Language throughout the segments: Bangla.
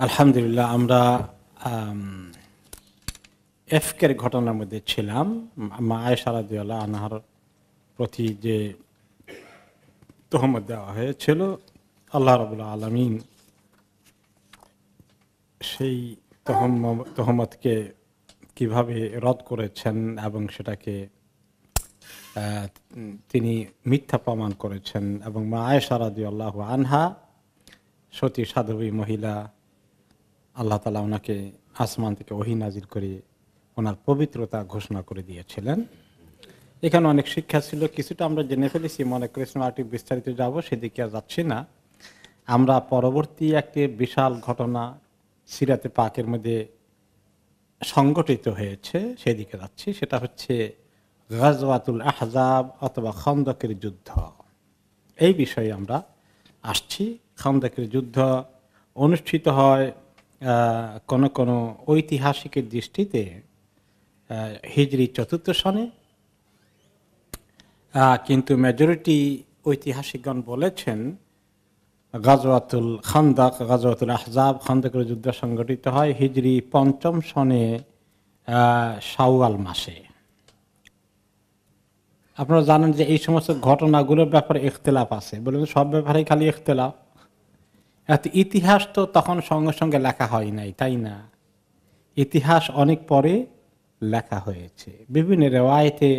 আলহামদুলিল্লাহ, আমরা এফকের ঘটনার মধ্যে ছিলাম। মা আয়েশা রাদিয়াল্লাহু আনহার প্রতি যে তহমত দেওয়া হয়েছিল, আল্লাহ রাব্বুল আলামিন সেই তহমতকে কিভাবে রদ করেছেন এবং সেটাকে তিনি মিথ্যা প্রমাণ করেছেন। এবং মা আয়েশা রাদিয়াল্লাহু আনহা সতী সাধবী মহিলা, আল্লাহ তাআলা ওনাকে আসমান থেকে ওহী নাজিল করে ওনার পবিত্রতা ঘোষণা করে দিয়েছিলেন। এখানে অনেক শিক্ষা ছিল, কিছুটা আমরা জেনে ফেলেছি, মনে করেছিলাম আর একটু বিস্তারিত যাব, সেদিকে আর যাচ্ছি না। আমরা পরবর্তী একটি বিশাল ঘটনা সিরাতে পাকের মধ্যে সংগঠিত হয়েছে সেদিকে যাচ্ছি। সেটা হচ্ছে গাজওয়াতুল আহজাব অথবা খন্দকের যুদ্ধ। এই বিষয়ে আমরা আসছি। খন্দকের যুদ্ধ অনুষ্ঠিত হয় কোন ঐতিহাসিকের দৃষ্টিতে হিজরি ৪র্থ সনে, কিন্তু মেজরিটি ঐতিহাসিকগণ বলেছেন গাজওয়াতুল খন্দক, গাজওয়াতুল আহজাব, খন্দকের যুদ্ধ সংগঠিত হয় হিজরি ৫ম সনে শাওয়াল মাসে। আপনারা জানেন যে এই সমস্ত ঘটনাগুলোর ব্যাপারে ইখতিলাফ আছে, বলে সব ব্যাপারে খালি ইখতিলাফ। এত ইতিহাস তো তখন সঙ্গে সঙ্গে লেখা হয় নাই, তাই না? ইতিহাস অনেক পরে লেখা হয়েছে, বিভিন্ন রেওয়ায়েতে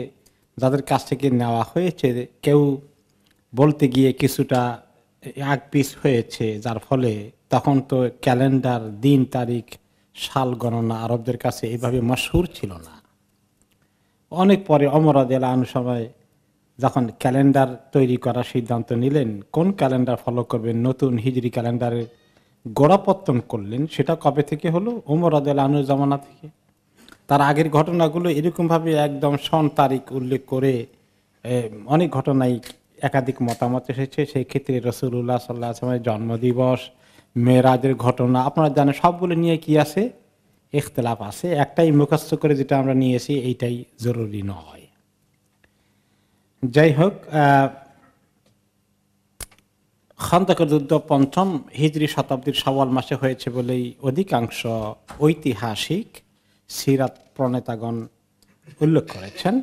যাদের কাছ থেকে নেওয়া হয়েছে, কেউ বলতে গিয়ে কিছুটা এক পিস হয়েছে, যার ফলে তখন তো ক্যালেন্ডার, দিন তারিখ, সাল গণনা আরবদের কাছে এইভাবে মশহুর ছিল না। অনেক পরে ওমর রাদিয়াল্লাহু আনহু সময় যখন ক্যালেন্ডার তৈরি করার সিদ্ধান্ত নিলেন, কোন ক্যালেন্ডার ফলো করবেন, নতুন হিজরি ক্যালেন্ডারের গোড়াপত্তন করলেন। সেটা কবে থেকে হলো? ওমর রাদিয়াল্লাহু আনহুর জামানা থেকে। তার আগের ঘটনাগুলো এরকমভাবে একদম সন তারিখ উল্লেখ করে অনেক ঘটনায় একাধিক মতামত এসেছে। সেই ক্ষেত্রে রাসূলুল্লাহ সাল্লাল্লাহু আলাইহি ওয়াসাল্লামের জন্মদিবস, মেরাজের ঘটনা, আপনারা জানেন সবগুলো নিয়ে কি আছে? ইখতিলাফ আছে। একটাই মুখস্থ করে যেটা আমরা নিয়েছি এইটাই জরুরি নয়। যাই হোক, খন্দকের যুদ্ধ ৫ম হিজরি শতাব্দীর শাওয়াল মাসে হয়েছে বলেই অধিকাংশ ঐতিহাসিক সিরাত প্রণেতাগণ উল্লেখ করেছেন।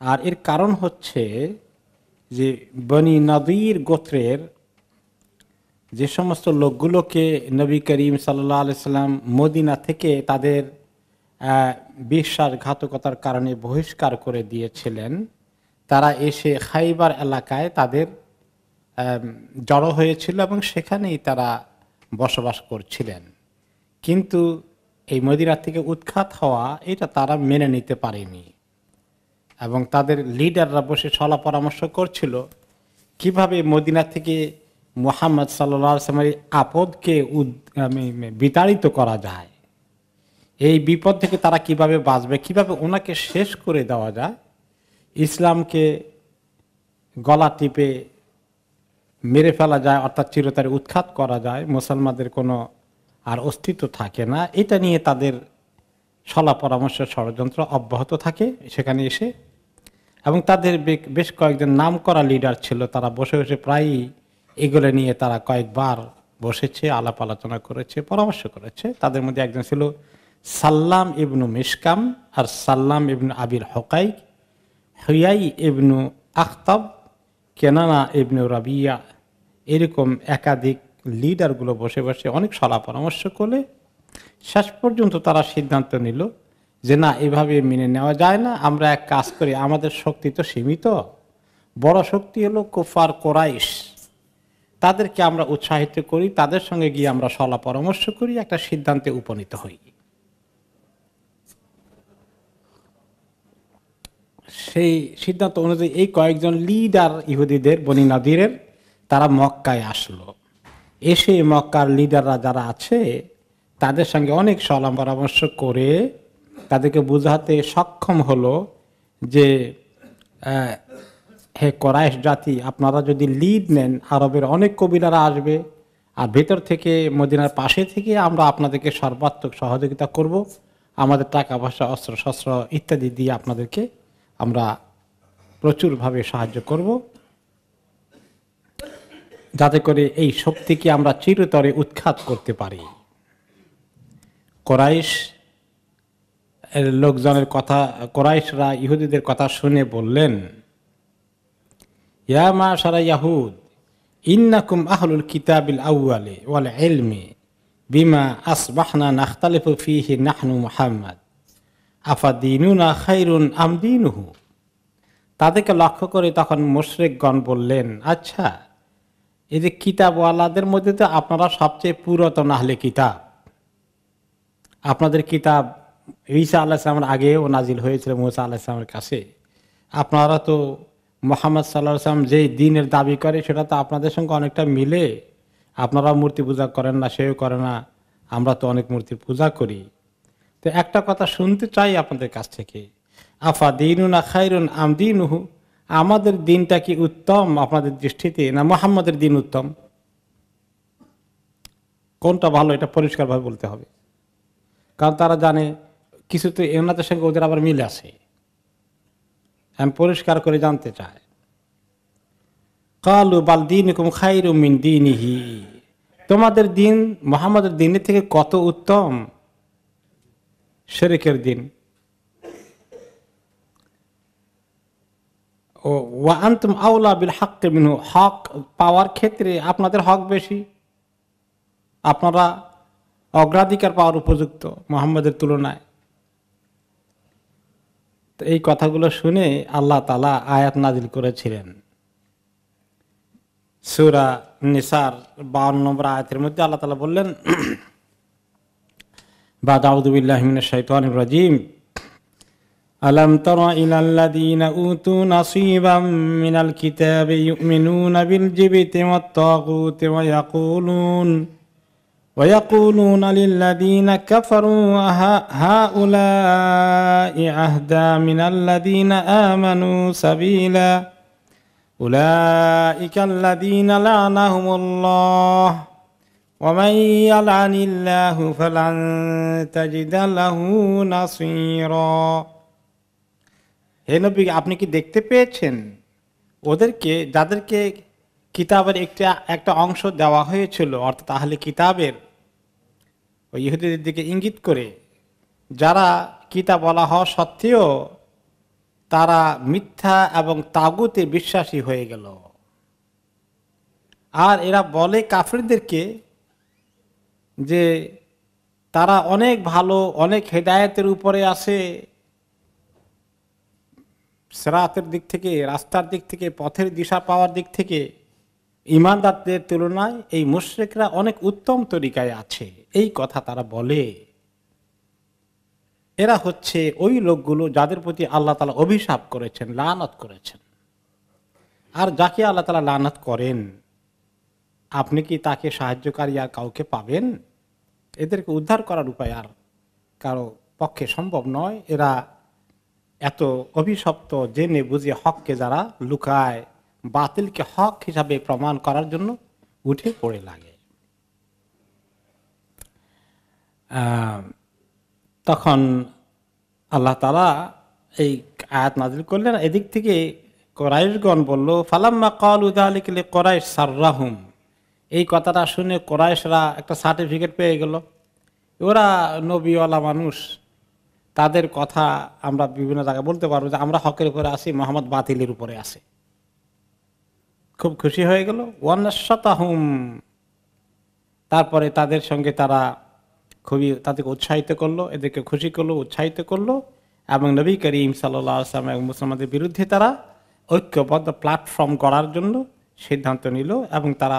আর এর কারণ হচ্ছে যে বনি নদীর গোত্রের যে সমস্ত লোকগুলোকে নবী করিম সাল্লাল্লাহু আলাইহি সাল্লাম মদিনা থেকে তাদের বিশ্বাসঘাতকতার কারণে বহিষ্কার করে দিয়েছিলেন, তারা এসে খাইবার এলাকায় তাদের জড়ো হয়েছিল এবং সেখানেই তারা বসবাস করছিলেন। কিন্তু এই মদিনা থেকে উৎখাত হওয়া এটা তারা মেনে নিতে পারেনি এবং তাদের লিডাররা বসে সলা পরামর্শ করছিল কিভাবে মদিনা থেকে মুহাম্মদ সাল্লাল্লাহু আলাইহি ওয়াসাল্লামের আপদকে বিতাড়িত করা যায়, এই বিপদ থেকে তারা কিভাবে বাঁচবে, কিভাবে ওনাকে শেষ করে দেওয়া যায়, ইসলামকে গলা টিপে মেরে ফেলা যায়, অর্থাৎ চিরতরে উৎখাত করা যায়, মুসলমানদের কোনো আর অস্তিত্ব থাকে না। এটা নিয়ে তাদের সলা পরামর্শ, ষড়যন্ত্র অব্যাহত থাকে সেখানে এসে। এবং তাদের বেশ কয়েকজন নাম করা লিডার ছিল, তারা বসে বসে প্রায়ই এগুলো নিয়ে তারা কয়েকবার বসেছে, আলাপ আলোচনা করেছে, পরামর্শ করেছে। তাদের মধ্যে একজন ছিল সাল্লাম ইবনু মিশকাম, আর সাল্লাম ইবনু আবির হকাই, হুয়াই ইবনু আখতাব, কেনানা ইবনু রাবিয়া, এরকম একাধিক লিডারগুলো বসে বসে অনেক সলা পরামর্শ করে শেষ পর্যন্ত তারা সিদ্ধান্ত নিল যে না, এভাবে মেনে নেওয়া যায় না। আমরা এক কাজ করি, আমাদের শক্তি তো সীমিত, বড় শক্তি হলো কুফার কোরাইশ, তাদেরকে আমরা উৎসাহিত করি, তাদের সঙ্গে গিয়ে আমরা সলা পরামর্শ করি, একটা সিদ্ধান্তে উপনীত হই। সেই সিদ্ধান্ত অনুযায়ী এই কয়েকজন লিডার ইহুদিদের, বনি নদীরের, তারা মক্কায় আসলো। এসে মক্কার লিডাররা যারা আছে তাদের সঙ্গে অনেক সলা পরামর্শ করে তাদেরকে বোঝাতে সক্ষম হলো যে হে কোরাইশ জাতি, আপনারা যদি লিড নেন, আরবের অনেক কবিলারা আসবে, আর ভেতর থেকে মদিনার পাশে থেকে আমরা আপনাদেরকে সর্বাত্মক সহযোগিতা করব, আমাদের টাকা পয়সা, অস্ত্র শস্ত্র ইত্যাদি দিয়ে আপনাদেরকে আমরা প্রচুরভাবে সাহায্য করব, যাতে করে এই শক্তিকে আমরা চিরতরে উৎখাত করতে পারি। কোরাইশ এর লোকজনের কথা, কোরাইশরা ইহুদিদের কথা শুনে বললেন, ইয়া মাশারা ইয়াহুদ ইন্নাকুম আহলুল কিতাবিল আউয়ালি ওয়াল ইলমি বিমা আসবাহনা নাখতালিফু ফীহি নাহনু মুহাম্মদ আফাদীনুনা খায়রুন আম দীনুহু। তাদেরকে লক্ষ্য করে তখন মুশরিকগণ বললেন, আচ্ছা, এই যে কিতাবওয়ালাদের মধ্যে তো আপনারা সবচেয়ে পুরাতন আহলে কিতাব, আপনাদের কিতাব ঈসা আলাইহিস সালামের আগেও নাজিল হয়েছিল মুসা আলাইহিস সালামের কাছে। আপনারা তো মুহাম্মদ সাল্লাল্লাহু আলাইহি ওয়াসাল্লাম যেই দ্বীনের দাবি করে সেটা তো আপনাদের সঙ্গে অনেকটা মিলে। আপনারা মূর্তি পূজা করেন না, সেও করে না, আমরা তো অনেক মূর্তির পূজা করি। তো একটা কথা শুনতে চাই আপনাদের কাছ থেকে, আফা দীনুনা খায়রুন আম দীনুহু, আমাদের দিনটা কি উত্তম আপনাদের দৃষ্টিতে, না মুহাম্মাদের দিন উত্তম? কোনটা ভালো এটা পরিষ্কারভাবে বলতে হবে, কারণ তারা জানে কিছু তো এনাদের সঙ্গে ওদের আবার মিল আছে। আমি পরিষ্কার করে জানতে চাই। কালু বাল দীনুকুম খায়রুম মিন দীনিহি, তোমাদের দিন মুহাম্মাদের দিনের থেকে কত উত্তম, শিরকের দিন। ও ওয়া আনতুম আওলা বিল হাক্কি মিনহু, হক পাওয়ার ক্ষেত্রে আপনাদের হক বেশি, আপনারা অগ্রাধিকার পাওয়ার উপযুক্ত মুহাম্মাদের তুলনায়। তো এই কথাগুলো শুনে আল্লাহ তাআলা আয়াত নাজিল করেছিলেন। সূরা নিসার 52 নম্বর আয়াতের মধ্যে আল্লাহ তাআলা বললেন, বাদ আউযু বিল্লাহি মিনাশ শাইতানির রাজীম, আলাম তারা ইলাল্লাযীনা উতু নাসীবাম মিনাল কিতাবি ইউমিনুনা বিল জিবতি ওয়াত তাগুতি ওয়া ইয়াকুলুনা লিল্লাযীনা কাফারু হাউলাই আহদা মিনাল্লাযীনা আমানু সাবিলা উলাইকাল্লাযীনা লা'নাহুমুল্লাহ ওয়া মান ইয়ালআনিল্লাহু ফালান তাজিদা লাহু নাসীরা। হে নবী, আপনি কি দেখতে পেয়েছেন ওদেরকে যাদেরকে কিতাবের একটা অংশ দেওয়া হয়েছিল, অর্থাৎ আহলে কিতাবের, ওই ইহুদিদের দিকে ইঙ্গিত করে, যারা কিতাব বলা হওয়া সত্ত্বেও তারা মিথ্যা এবং তাগুতে বিশ্বাসী হয়ে গেল। আর এরা বলে কাফিরদেরকে যে তারা অনেক ভালো, অনেক হেদায়েতের উপরে আছে, সিরাতের দিক থেকে, রাস্তার দিক থেকে, পথের দিশা পাওয়ার দিক থেকে ঈমানদারদের তুলনায় এই মুশরিকরা অনেক উত্তম তরিকায় আছে, এই কথা তারা বলে। এরা হচ্ছে ওই লোকগুলো যাদের প্রতি আল্লাহ তাআলা অভিশাপ করেছেন, লানত করেছেন। আর যাকে আল্লাহ তাআলা লানত করেন, আপনি কি তাকে সাহায্যকারী আর কাউকে পাবেন? এদেরকে উদ্ধার করার উপায় আর কারো পক্ষে সম্ভব নয়। এরা এত অভিশপ্ত, জেনে বুঝে হককে যারা লুকায়, বাতিলকে হক হিসাবে প্রমাণ করার জন্য উঠে পড়ে লাগে। তখন আল্লাহ তাআলা এই আয়াত নাযিল করলেন। এদিক থেকে কোরাইশগণ বলল, ফালাম্মা ক্বালু যালিকা লিকুরাইশ সাররাহুম, এই কথাটা শুনে কোরাইশরা একটা সার্টিফিকেট পেয়ে গেল। ওরা নবীওয়ালা মানুষ, তাদের কথা আমরা বিভিন্ন জায়গায় বলতে পারবো যে আমরা হকের উপরে আছি, মুহাম্মদ বাতিলের উপরে আছে। খুব খুশি হয়ে গেল। ওয়ানাশাতাহুম, তারপরে তাদের সঙ্গে তারা খুবই তাদেরকে উৎসাহিত করলো, এদেরকে খুশি করলো, উৎসাহিত করলো, এবং নবী করিম সাল্লাল্লাহু আলাইহি ওয়াসাল্লাম এবং মুসলমানদের বিরুদ্ধে তারা ঐক্যবদ্ধ প্ল্যাটফর্ম করার জন্য সিদ্ধান্ত নিল, এবং তারা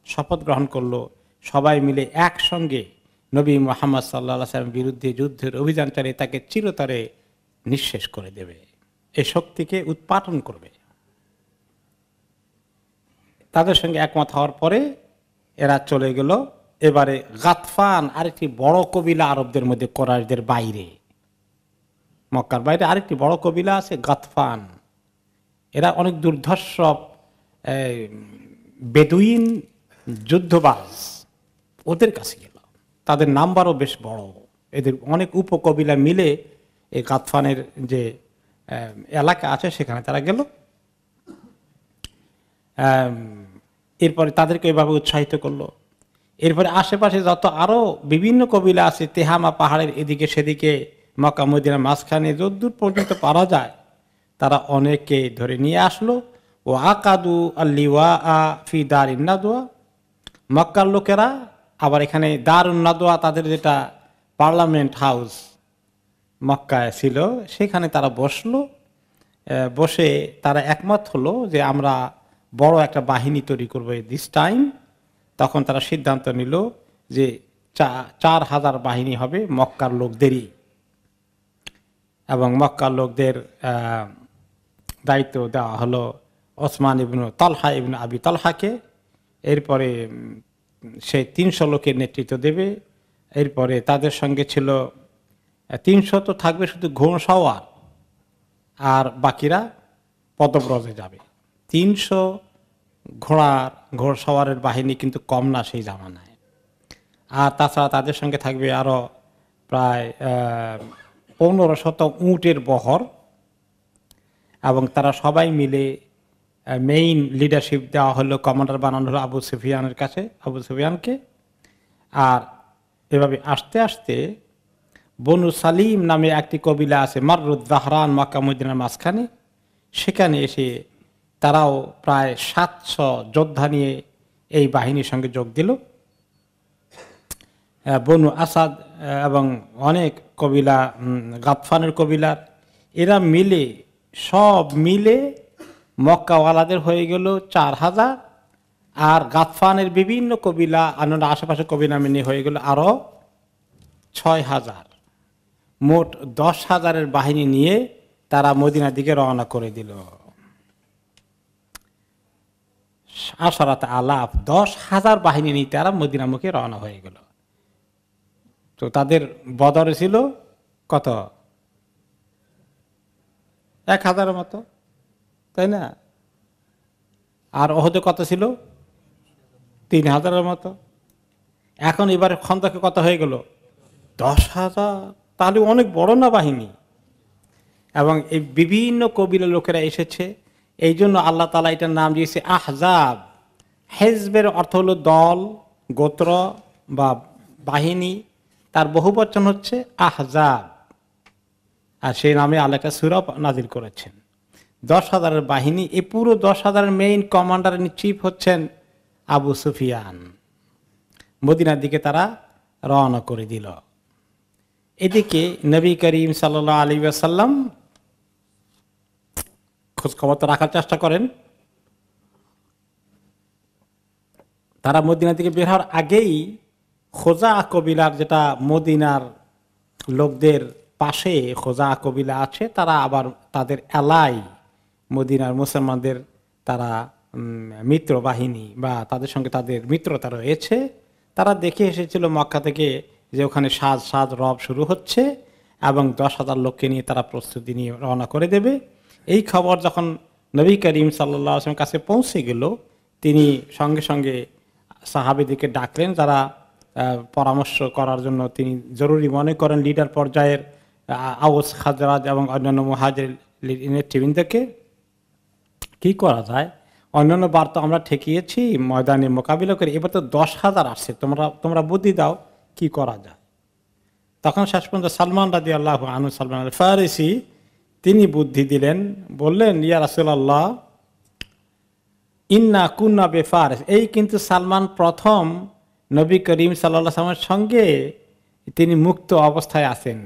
শপথ গ্রহণ করলো সবাই মিলে একসঙ্গে নবী মুহাম্মদ সাল্লাল্লাহু আলাইহি ওয়াসাল্লামের বিরুদ্ধে যুদ্ধের অভিযান চালিয়ে তাকে চিরতরে নিঃশেষ করে দেবে, এই শক্তিকে উৎপাটন করবে। তাদের সঙ্গে একমত হওয়ার পরে এরা চলে গেল এবারে গাতফান, আরেকটি বড় কবিলা আরবদের মধ্যে, কোরাইশদের বাইরে, মক্কার বাইরে আরেকটি বড় কবিলা আছে গাতফান। এরা অনেক দুর্ধর্ষ বেদুইন যুদ্ধবাজ, ওদের কাছে গেল। তাদের নাম্বারও বেশ বড়, এদের অনেক উপকবিলা মিলে এই গাতফানের যে এলাকা আছে সেখানে তারা গেল। এরপরে তাদেরকে এভাবে উৎসাহিত করলো। এরপরে আশেপাশে যত আরো বিভিন্ন কবিলা আছে, তেহামা পাহাড়ের এদিকে সেদিকে, মক্কা মদিনার মাঝখানে যদ্দূর পর্যন্ত পারা যায়, তারা অনেকে ধরে নিয়ে আসলো। ও আকাদু আল্লিওয়া আ ফি দারিন নাদওয়া, মক্কার লোকেরা আবার এখানে দারুন নাদওয়া, তাদের যেটা পার্লামেন্ট হাউস মক্কায় ছিল, সেখানে তারা বসলো। বসে তারা একমত হলো যে আমরা বড় একটা বাহিনী তৈরি করবো দিস টাইম। তখন তারা সিদ্ধান্ত নিল যে 4,000 বাহিনী হবে মক্কার লোকদেরই, এবং মক্কার লোকদের দায়িত্ব দেওয়া হলো ওসমান ইবনে তালহা ইবনে আবি তালহাকে। এরপরে সে 300 লোকের নেতৃত্ব দেবে। এরপরে তাদের সঙ্গে ছিল 300 তো থাকবে শুধু ঘোড়সওয়ার, আর বাকিরা পদব্রজে যাবে। 300 ঘোড়সওয়ারের বাহিনী কিন্তু কম না সেই জামানায়। আর তাছাড়া তাদের সঙ্গে থাকবে আরো প্রায় 1500 উটের বহর, এবং তারা সবাই মিলে মেইন লিডারশিপ দেওয়া হলো, কমান্ডার বানানো হলো আবু সুফিয়ানের কাছে, আবু সুফিয়ানকে। আর এভাবে আস্তে আস্তে বনু সালিম নামে একটি কবিলা আছে মাররুদ জাহরান, মক্কা মদিনার মাঝখানে, সেখানে এসে তারাও প্রায় 700 যোদ্ধা নিয়ে এই বাহিনীর সঙ্গে যোগ দিল। বনু আসাদ এবং অনেক কবিলা, গাতফানের কবিলার, এরা মিলে সব মিলে মক্কাওয়ালাদের হয়ে গেল 4,000, আর গাতফানের বিভিন্ন কবিলা অন্যান্য আশেপাশে কবিলা মিলে হয়ে গেল আরো 6,000। মোট 10,000-এর বাহিনী নিয়ে তারা মদিনার দিকে রওনা করে দিল। 10,000 বাহিনী নিয়ে তারা মদিনামুখে রওনা হয়ে গেল। তো তাদের বদরে ছিল কত? 1,000-এর মতো, তাই না? আর ওহদে কত ছিল? 3,000-এর মতো। এখন এবার খন্দকে কত হয়ে গেল? 10,000। তাহলে অনেক বড় না বাহিনী। এবং এই বিভিন্ন কবিলা লোকেরা এসেছে, এই জন্য আল্লাহ তাআলা এটার নাম দিয়েছে আহজাব। হেজবের অর্থ হলো দল, গোত্র বা বাহিনী, তার বহুবচন হচ্ছে আহজাব। আর সেই নামে আল্লাহ একটা সূরা নাজিল করেছেন। 10,000-এর বাহিনী, এই পুরো 10,000-এর মেইন কমান্ডার ইন চিফ হচ্ছেন আবু সুফিয়ান। মদিনার দিকে তারা রওনা করে দিল। এদিকে নবী করিম সাল্লাল্লাহু আলাইহি ওয়াসাল্লাম খোঁজ খবর তো রাখার চেষ্টা করেন। তারা মদিনা থেকে বের হওয়ার আগেই খোজা কবিলার, যেটা মদিনার লোকদের পাশে খোজা কবিলা আছে, তারা আবার তাদের এলাই মদিনার মুসলমানদের তারা মিত্র বাহিনী বা তাদের সঙ্গে তাদের মিত্রতা রয়েছে, তারা দেখে এসেছিল মক্কা থেকে যে ওখানে সাজ রব শুরু হচ্ছে এবং 10,000 লোককে নিয়ে তারা প্রস্তুতি নিয়ে রওনা করে দেবে। এই খবর যখন নবী করিম সাল্লাল্লাহু আলাইহি ওয়াসাল্লামের কাছে পৌঁছে গেল, তিনি সঙ্গে সঙ্গে সাহাবীদেরকে ডাকলেন, যারা পরামর্শ করার জন্য তিনি জরুরি মনে করেন লিডার পর্যায়ের আউস, খাজরাজ এবং অন্যান্য মুহাজির নেতৃবৃন্দকে। কি করা যায়? অন্যান্য বার তো আমরা ঠেকিয়েছি, ময়দানে মোকাবিলা করে, এবার তো 10,000 আসছে, তোমরা বুদ্ধি দাও কি করা যায়। তখন শেষ পর্যন্ত সালমান রাদিয়াল্লাহু আনহু, সালমান আল ফারিসি, তিনি বুদ্ধি দিলেন, বললেন ইয়া রাসূলুল্লাহ ইন্না কুন্না বেফারিস। এই কিন্তু সালমান প্রথম নবী করিম সাল্লাল্লাহু আলাইহি ওয়াসাল্লামের সঙ্গে তিনি মুক্ত অবস্থায় আছেন।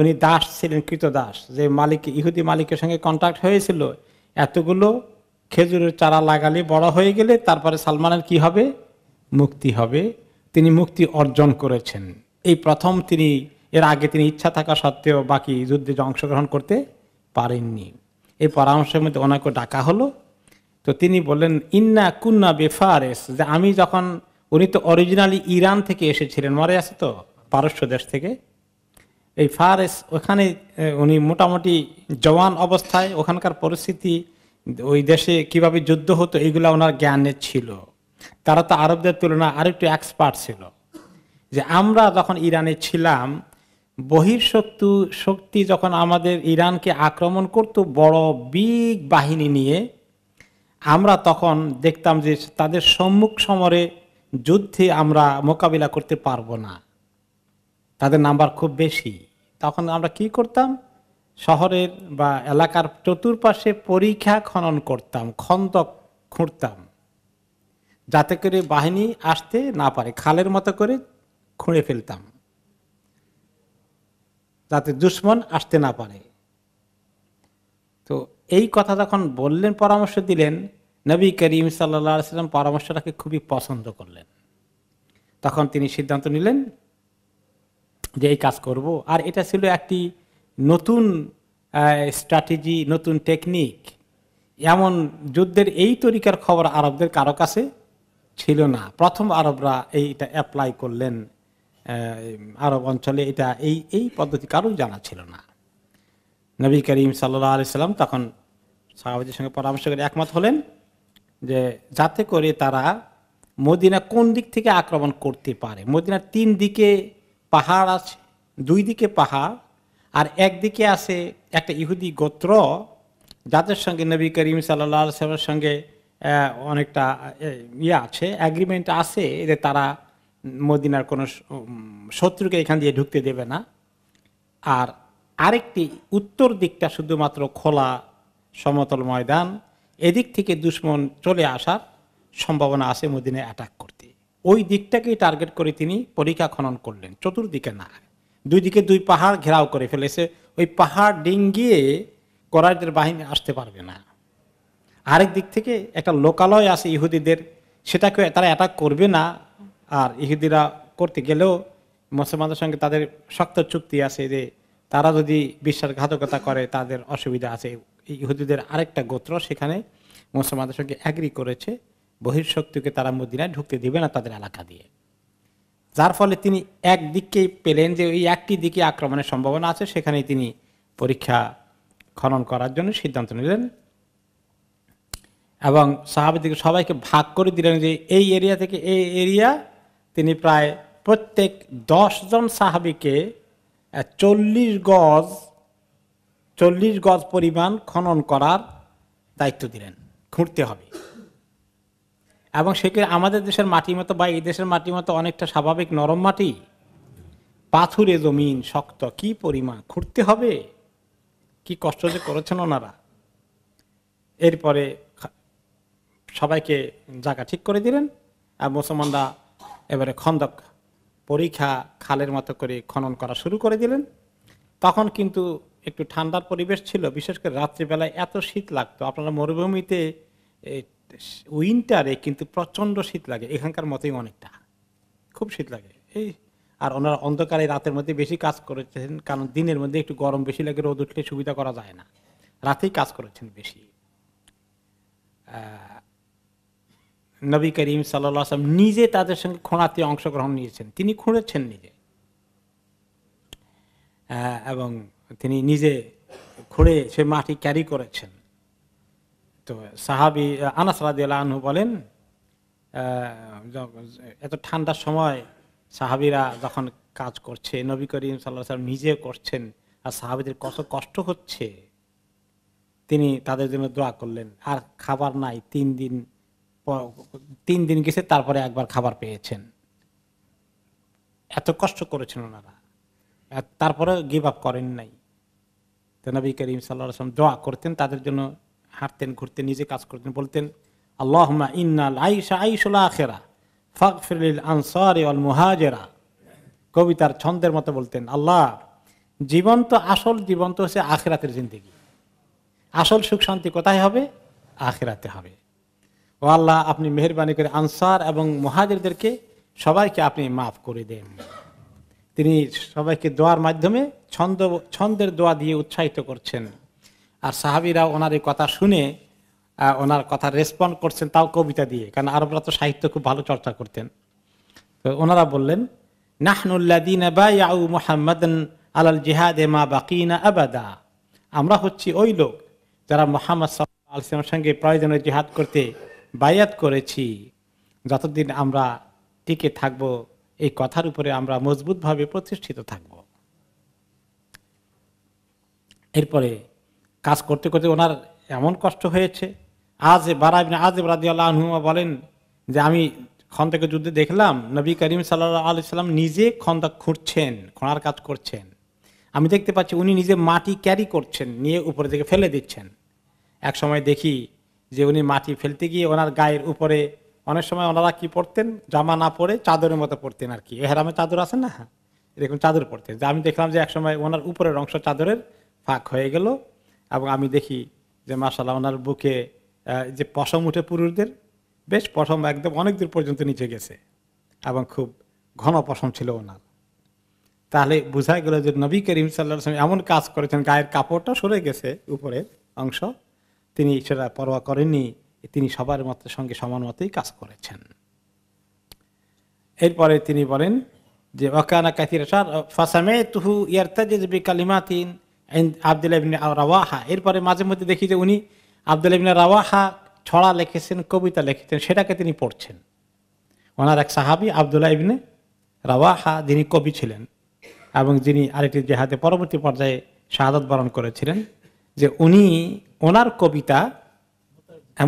উনি দাস ছিলেন, কৃতদাস, যে মালিক, ইহুদি মালিকের সঙ্গে কন্ট্যাক্ট হয়েছিল। এতগুলো খেজুরের চারা লাগালে বড় হয়ে গেলে তারপরে সালমানের কি হবে? মুক্তি হবে। তিনি মুক্তি অর্জন করেছেন এই প্রথম। তিনি এর আগে তিনি ইচ্ছা থাকা সত্ত্বেও বাকি যুদ্ধে অংশগ্রহণ করতে পারেননি। এই পরামর্শের মধ্যে ওনাকে ডাকা হলো। তো তিনি বললেন ইন্না কুন্না বেফারেস, যে আমি যখন, উনি তো অরিজিনালি ইরান থেকে এসেছিলেন, মরে আছে তো পারস্য দেশ থেকে, এই ফারেস, ওখানে উনি মোটামুটি জওয়ান অবস্থায়, ওখানকার পরিস্থিতি, ওই দেশে কিভাবে যুদ্ধ হতো এগুলা ওনার জ্ঞানে ছিল। তারা তো আরবদের তুলনায় আরেকটু এক্সপার্ট ছিল। যে আমরা যখন ইরানে ছিলাম, শক্তি যখন আমাদের ইরানকে আক্রমণ করত বড় বিগ বাহিনী নিয়ে, আমরা তখন দেখতাম যে তাদের সম্মুখ সমরে যুদ্ধে আমরা মোকাবিলা করতে পারবো না, তাদের নাম্বার খুব বেশি, তখন আমরা কি করতাম, শহরের বা এলাকার চতুর্পাশে পরিখা খনন করতাম, খন্দক খুঁড়তাম, যাতে করে বাহিনী আসতে না পারে, খালের মতো করে খুঁড়ে ফেলতাম যাতে দুশমন আসতে না পারে। তো এই কথা যখন বললেন, পরামর্শ দিলেন, নবী করিম সাল্লাল্লাহু আলাইহি ওয়াসাল্লাম পরামর্শটাকে খুবই পছন্দ করলেন। তখন তিনি সিদ্ধান্ত নিলেন যে এই কাজ করব। আর এটা ছিল একটি নতুন স্ট্র্যাটেজি, নতুন টেকনিক। এমন যুদ্ধের এই তরিকার খবর আরবদের কারো কাছে ছিল না। প্রথম আরবরা এইটা অ্যাপ্লাই করলেন আরব অঞ্চলে, এটা এই পদ্ধতি কারো জানা ছিল না। নবী করিম সাল্লাল্লাহু আলাইহি সাল্লাম তখন সাহাবাদের সঙ্গে পরামর্শ করে একমত হলেন যে যাতে করে তারা মদিনা কোন দিক থেকে আক্রমণ করতে পারে। মদিনার 3 দিকে পাহাড় আছে, 2 দিকে পাহাড়, আর একদিকে আছে একটা ইহুদি গোত্র, যাদের সঙ্গে নবী করিম সাল্লাল্লাহু আলাইহি সাল্লামের সঙ্গে অনেকটা আছে, অ্যাগ্রিমেন্ট আছে যে তারা মদিনার কোনো শত্রুকে এখান দিয়ে ঢুকতে দেবে না। আর আরেকটি উত্তর দিকটা শুধুমাত্র খোলা সমতল ময়দান, এদিক থেকে দুশমন চলে আসার সম্ভাবনা আছে মদিনায় অ্যাটাক করতে। ওই দিকটাকেই টার্গেট করে তিনি পরিখা খনন করলেন, চতুর্দিকে না, 2 দিকে 2 পাহাড় ঘেরাও করে ফেলেছে। ওই পাহাড় ডিঙ্গিয়ে কোরাইশদের বাহিনী আসতে পারবে না। আরেক দিক থেকে একটা লোকালয় আছে ইহুদিদের, সেটাকে তারা অ্যাটাক করবে না। আর ইহুদিরা করতে গেলেও মুসলমানদের সঙ্গে তাদের শক্ত চুক্তি আছে যে তারা যদি বিশ্বাসঘাতকতা করে তাদের অসুবিধা আছে। ইহুদিদের আরেকটা গোত্র সেখানে মুসলমানদের সঙ্গে অ্যাগ্রি করেছে, বহির্শক্তিকে তারা মদিনায় ঢুকতে দিবে না তাদের এলাকা দিয়ে। যার ফলে তিনি একদিককেই পেলেন যে ওই একটি দিকে আক্রমণের সম্ভাবনা আছে, সেখানেই তিনি পরীক্ষা খনন করার জন্য সিদ্ধান্ত নিলেন এবং সাহাবীদেরকে সবাইকে ভাগ করে দিলেন যে এই এরিয়া থেকে এই এরিয়া। তিনি প্রায় প্রত্যেক 10 জন সাহাবীকে 40 গজ পরিমাণ খনন করার দায়িত্ব দিলেন, খুঁড়তে হবে। এবং সেখানে আমাদের দেশের মাটির মতো বা এই দেশের মাটির মতো অনেকটা স্বাভাবিক নরম মাটি, পাথুরে জমিন, শক্ত, কি পরিমাণ খুঁড়তে হবে, কি কষ্ট যে করেছেন ওনারা। এরপরে সবাইকে জায়গা ঠিক করে দিলেন আর মুসলমানরা এবারে খন্দক পরীক্ষা খালের মতো করে খনন করা শুরু করে দিলেন। তখন কিন্তু একটু ঠান্ডার পরিবেশ ছিল, বিশেষ করে রাত্রিবেলায় এত শীত লাগতো। আপনারা মরুভূমিতে উইন্টারে কিন্তু প্রচন্ড শীত লাগে, এখানকার মতোই অনেকটা খুব শীত লাগে। আর ওনারা অন্ধকারে রাতের মধ্যে বেশি কাজ করেছেন, কারণ দিনের মধ্যে একটু গরম বেশি লাগে, রোদ উঠলে সুবিধা করা যায় না, রাতেই কাজ করেছেন বেশি। নবী করিম সাল্লাল্লাহু আলাইহি ওয়াসাল্লাম নিজে তাদের সঙ্গে খোঁড়াতে অংশগ্রহণ নিয়েছেন, তিনি খুঁড়েছেন নিজে, এবং তিনি নিজে খুঁড়ে সে মাটি ক্যারি করেছেন। তো সাহাবী আনাস রাদিয়াল্লাহু আনহু বলেন, এত ঠান্ডার সময় সাহাবীরা যখন কাজ করছে, নবী করিম সাল্লাল্লাহু আলাইহি ওয়াসাল্লাম নিজে করছেন, আর সাহাবীদের কত কষ্ট হচ্ছে, তিনি তাদের জন্য দোয়া করলেন। আর খাবার নাই, 3 দিন গেছে, তারপরে একবার খাবার পেয়েছেন। এত কষ্ট করেছেন ওনারা, তারপরে গিভ আপ করেন নাই। তো নবী করিম সাল্লাল্লাহু আলাইহি ওয়াসাল্লাম দোয়া করতেন তাদের জন্য, হাঁটতেন, ঘুরতেন, নিজে কাজ করতেন, বলতেন আল্লাহুম্মা ইন্নাল আইশা আইশুল আখিরা ফাগফির লিল আনসারি ওয়াল মুহাজিরা। কবিতার ছন্দের মতো বলতেন, আল্লাহ, জীবন তো আসল জীবন তো হচ্ছে আখিরাতের জিন্দেগি, আসল সুখ শান্তি কোথায় হবে? আখিরাতে হবে। ও আল্লাহ, আপনি মেহেরবানি করে আনসার এবং মুহাজিরদেরকে সবাইকে আপনি মাফ করে দেন। তিনি সবাইকে দোয়ার মাধ্যমে ছন্দের দোয়া দিয়ে উৎসাহিত করছেন। আর সাহাবীরা ওনার এই কথা শুনে ওনার কথা রেসপন্ড করছেন, তাও কবিতা দিয়ে, কারণ আরবরা তো সাহিত্য খুব ভালো চর্চা করতেন। তো ওনারা বললেন, নাহনুল্লাযীনা বায়াউ মুহাম্মাদান আলাল জিহাদে মা বাকিনা আবাদা। আমরা হচ্ছি ওই লোক যারা মুহাম্মদ সাল্লাল্লাহু আলাইহি ওয়াসাল্লামের সঙ্গে প্রয়োজনে জিহাদ করতে বায়াত করেছি, যতদিন আমরা টিকে থাকব এই কথার উপরে আমরা মজবুতভাবে প্রতিষ্ঠিত থাকব। এরপরে কাজ করতে করতে ওনার এমন কষ্ট হয়েছে, বারা ইবনে আযিব রাদিয়াল্লাহু আনহু বলেন যে আমি খন্দকের যুদ্ধে দেখলাম নবী করিম সাল্লাল্লাহু আলাইহি সাল্লাম নিজে খন্দক খুঁড়ছেন, খোঁড়ার কাজ করছেন। আমি দেখতে পাচ্ছি উনি নিজে মাটি ক্যারি করছেন, নিয়ে উপরে থেকে ফেলে দিচ্ছেন। এক সময় দেখি যে উনি মাটি ফেলতে গিয়ে ওনার গায়ের উপরে, অনেক সময় ওনারা কি পড়তেন, জামা না পরে চাদরের মতো পড়তেন আর কি, এহরামে চাদর আছে না, এরকম চাদর পড়তেন। যে আমি দেখলাম যে এক সময় ওনার উপরের অংশ চাদরের ফাঁক হয়ে গেল, এবং আমি দেখি যে মাশাআল্লাহ ওনার বুকে যে পশম উঠে পুরুষদের, বেশ পশম একদম অনেক দূর পর্যন্ত নিচে গেছে, এবং খুব ঘন পশম ছিল ওনার। তাহলে বোঝা গেল যে নবী করিম সাল্লাল্লাহু আলাইহি ওয়াসাল্লাম এমন কাজ করেছেন, গায়ের কাপড়টা সরে গেছে উপরের অংশ, তিনি সেটা পরোয়া করেননি, তিনি সবার মতের সঙ্গে সমান মতেই কাজ করেছেন। এরপরে তিনি বলেন যে ওয়াকানা কাসীরা ফাসামাইতুহু ইয়ারতাজিজ বিকালিমাতিন আব্দুল্লাহ ইবনে রাওয়াহা। এরপরে মাঝে মধ্যে দেখি যে উনি আব্দুল্লাহ ইবনে রাওয়াহা ছড়া লিখেছেন, কবিতা লিখেছেন, সেটাকে তিনি পড়ছেন। ওনার এক সাহাবী আব্দুল্লাহ ইবনে রাওয়াহা, যিনি কবি ছিলেন এবং যিনি আরেকটি জিহাদে পরবর্তী পর্যায়ে শাহাদাত বরণ করেছিলেন, যে উনি ওনার কবিতা,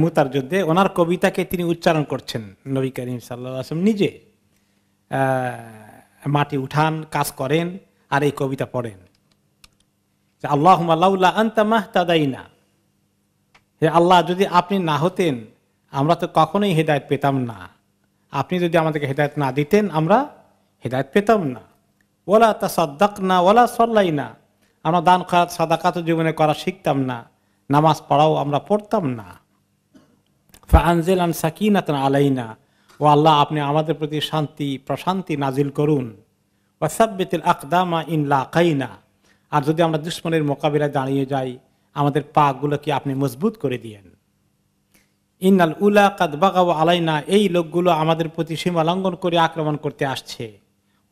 মুতার যুদ্ধে ওনার কবিতাকে তিনি উচ্চারণ করছেন। নবী করিম সাল্লাল্লাহু আলাইহি ওয়াসাল্লাম নিজে মাটি উঠান, কাজ করেন, আর এই কবিতা পড়েন যে আল্লাহুম্মা লাউলা আনতা মাহতাদাইনা, হে আল্লাহ যদি আপনি না হতেন আমরা তো কখনোই হেদায়েত পেতাম না, আপনি যদি আমাদেরকে হেদায়েত না দিতেন আমরা হেদায়েত পেতাম না। ওয়ালা তাসাদ্দাকনা ওয়ালা সাল্লাইনা, আমরা দান খাত সাদাকাত জীবনে করা শিখতাম না, নামাজ পড়াও আমরা পড়তাম না। ফাআনজিলান সাকিনাতান আলাইনা, ও আল্লাহ আপনি আমাদের প্রতি শান্তি প্রশান্তি নাজিল করুন। ওয়াসাব্বিতিল আকদামা ইন লাকাইনা, আর যদি আমরা দুশমনের মোকাবিলায় দাঁড়িয়ে যাই আমাদের পাগুলোকে আপনি মজবুত করে দিয়েন। ইন্নাল উলা কাদ বাগাও আলাইনা, এই লোকগুলো আমাদের প্রতি সীমা লঙ্ঘন করে আক্রমণ করতে আসছে।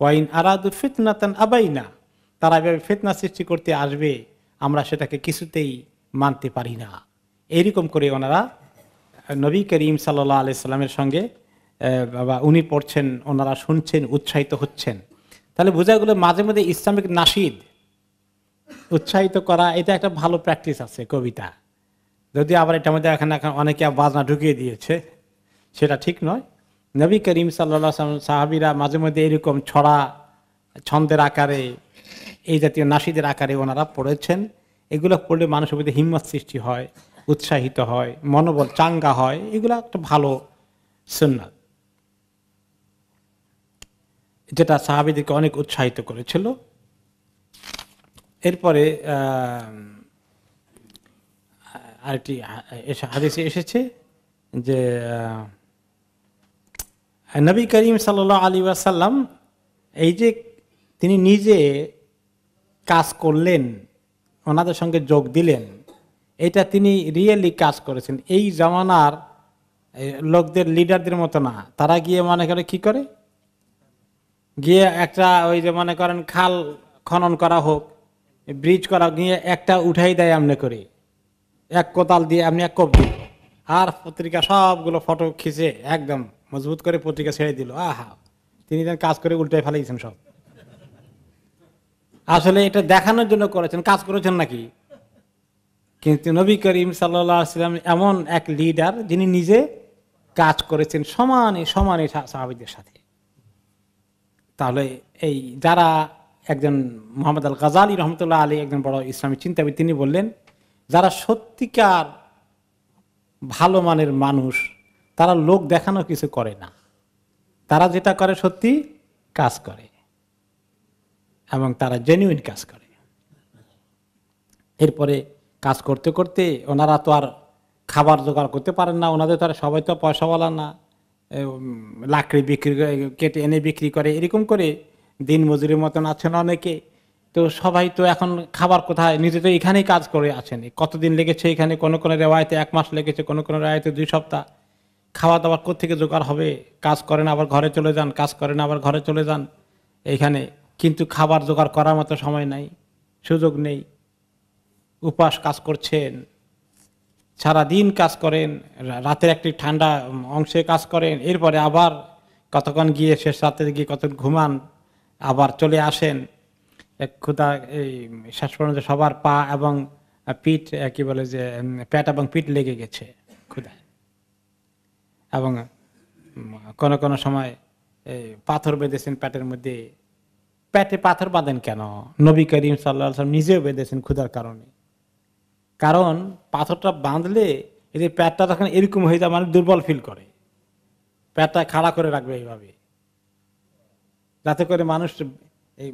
ওয়াইন আরাদু ফিতনাতান আবাইনা, তারা এভাবে ফিতনা সৃষ্টি করতে আসবে, আমরা সেটাকে কিছুতেই মানতে পারি না। এইরকম করে ওনারা নবী করিম সাল্লাল্লাহু আলাইহি সাল্লামের সঙ্গে উনি পড়ছেন, ওনারা শুনছেন, উৎসাহিত হচ্ছেন। তাহলে বোঝা গেল মাঝে মধ্যে ইসলামিক নাশিদ উৎসাহিত করা, এটা একটা ভালো প্র্যাকটিস আছে কবিতা। যদি আবার এটার মধ্যে এখন অনেকে বাজনা ঢুকিয়ে দিয়েছে, সেটা ঠিক নয়। নবী করিম সাল্লাল্লাহু আলাইহি ওয়াসাল্লাম সাহাবীরা মাঝে মধ্যে এরকম ছড়া, ছন্দের আকারে, এই জাতীয় নাশিদের আকারে ওনারা পড়েছেন। এগুলো পড়লে মানুষের মধ্যে হিম্মত সৃষ্টি হয়, উৎসাহিত হয়, মনোবল চাঙ্গা হয়, এগুলো একটা ভালো সুন্নাত, যেটা সাহাবীদেরকে অনেক উৎসাহিত করেছিল। এরপরে আরেকটি হাদিসে এসেছে যে নবী করিম সাল্লাল্লাহু আলাইহি ওয়াসাল্লাম এই যে তিনি নিজে কাজ করলেন, ওনাদের সঙ্গে যোগ দিলেন, এটা তিনি রিয়েলি কাজ করেছেন। এই জামানার লোকদের, লিডারদের মতো না, তারা গিয়ে মনে করে কি করে, গিয়ে একটা ওই যে মনে করেন খাল খনন করা হোক, ব্রিজ করা, গিয়ে একটা উঠাই দেয় আমনে করে, এক কোদাল দিয়ে আপনি এক কোপ দিল, আর পত্রিকা সবগুলো ফটো খিচে একদম মজবুত করে পত্রিকা ছেড়ে দিল। আহা, তিনি কাজ করে উল্টে ফেলেছেন সব। আসলে এটা দেখানোর জন্য করেছেন, কাজ করেছেন নাকি? কিন্তু নবী করিম সাল্লাল্লাহু আলাইহি ওয়াসাল্লাম এমন এক লিডার যিনি নিজে কাজ করেছেন সমানে সমানে সাহাবীদের সাথে। তাহলে এই যারা, একজন মুহাম্মদ আল গাজালি রহমতুল্লাহ আলী, একজন বড় ইসলামী চিন্তাবিদ, তিনি বললেন যারা সত্যিকার ভালো মানের মানুষ তারা লোক দেখানো কিছু করে না, তারা যেটা করে সত্যি কাজ করে এবং তারা জেনুইন কাজ করে। এরপরে কাজ করতে করতে ওনারা তো আর খাবার জোগাড় করতে পারেন না, ওনাদের তো আর সবাই তো পয়সাওয়ালা না, লাকড়ি বিক্রি কেটে এনে বিক্রি করে, এরকম করে দিন মজুরির মতন আছেন অনেকে। তো সবাই তো এখন খাবার কোথায়, নিজে তো এখানেই কাজ করে আছেন, কতদিন লেগেছে এখানে, কোনো কোনো রেওয়ায়তে 1 মাস লেগেছে, কোনো কোনো রেওয়ায়তে 2 সপ্তাহ। খাওয়া দাওয়ার কোত্থেকে জোগাড় হবে? কাজ করেন আবার ঘরে চলে যান, কাজ করেন আবার ঘরে চলে যান এইখানে, কিন্তু খাবার জোগাড় করার মতো সময় নাই, সুযোগ নেই। উপাস কাজ করছেন, সারাদিন কাজ করেন, রাতের একটি ঠান্ডা অংশে কাজ করেন, এরপরে আবার কতক্ষণ গিয়ে শেষ রাতে গিয়ে কত ঘুমান, আবার চলে আসেন। এক ক্ষুধা, এই শেষ পর্যন্ত সবার পা এবং পিঠ, কি বলে যে পেট এবং পিঠ লেগে গেছে ক্ষুধায়, এবং কোন কোন সময় পাথর বেঁধেছেন পেটের মধ্যে। পেটে পাথর বাঁধেন কেন? নবী করিম সাল্লাল্লাহু আলাইহি ওয়াসাল্লাম নিজেও বেঁধেছেন ক্ষুধার কারণে। কারণ পাথরটা বাঁধলে এই যে পেটটা যখন এরকম হয়ে যায়, মানে দুর্বল ফিল করে, পেটটা খাড়া করে রাখবে এইভাবে, যাতে করে মানুষ এই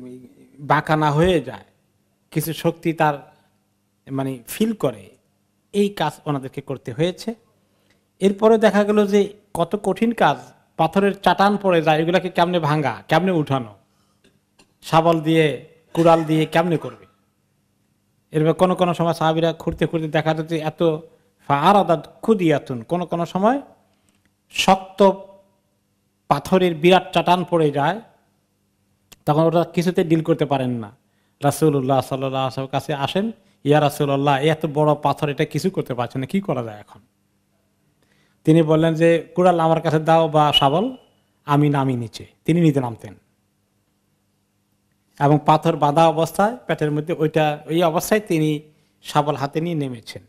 বাঁকা না হয়ে যায়, কিছু শক্তি তার মানে ফিল করে। এই কাজ ওনাদেরকে করতে হয়েছে। এরপরে দেখা গেল যে কত কঠিন কাজ, পাথরের চাটান পড়ে যায়, এগুলাকে কেমনে ভাঙা, কেমনে উঠানো, শাবল দিয়ে কুড়াল দিয়ে কেমনে করবে। এরপর কোন কোন সময় সাহাবীরা খুঁড়তে খুঁড়তে দেখা যাচ্ছে এত ফারাদাত খুদিয়াতুন, কোন কোন সময় শক্ত পাথরের বিরাট চাটান পড়ে যায়, তখন ওরা কিছুতে ডিল করতে পারেন না। রাসূলুল্লাহ সাল্লাল্লাহু আলাইহি ওয়াসাল্লামের কাছে আসেন, ইয়া রাসূলুল্লাহ, এত বড় পাথর, এটা কিছু করতে পারছে না, কি করা যায় এখন? তিনি বললেন যে কুড়াল আমার কাছে দাও বা শাবল, আমি নামি নিচে। তিনি নিতে নামতেন এবং পাথর বাঁধা অবস্থায় পেটের মধ্যে ওই অবস্থায় তিনি শাবল হাতে নিয়ে নেমেছেন।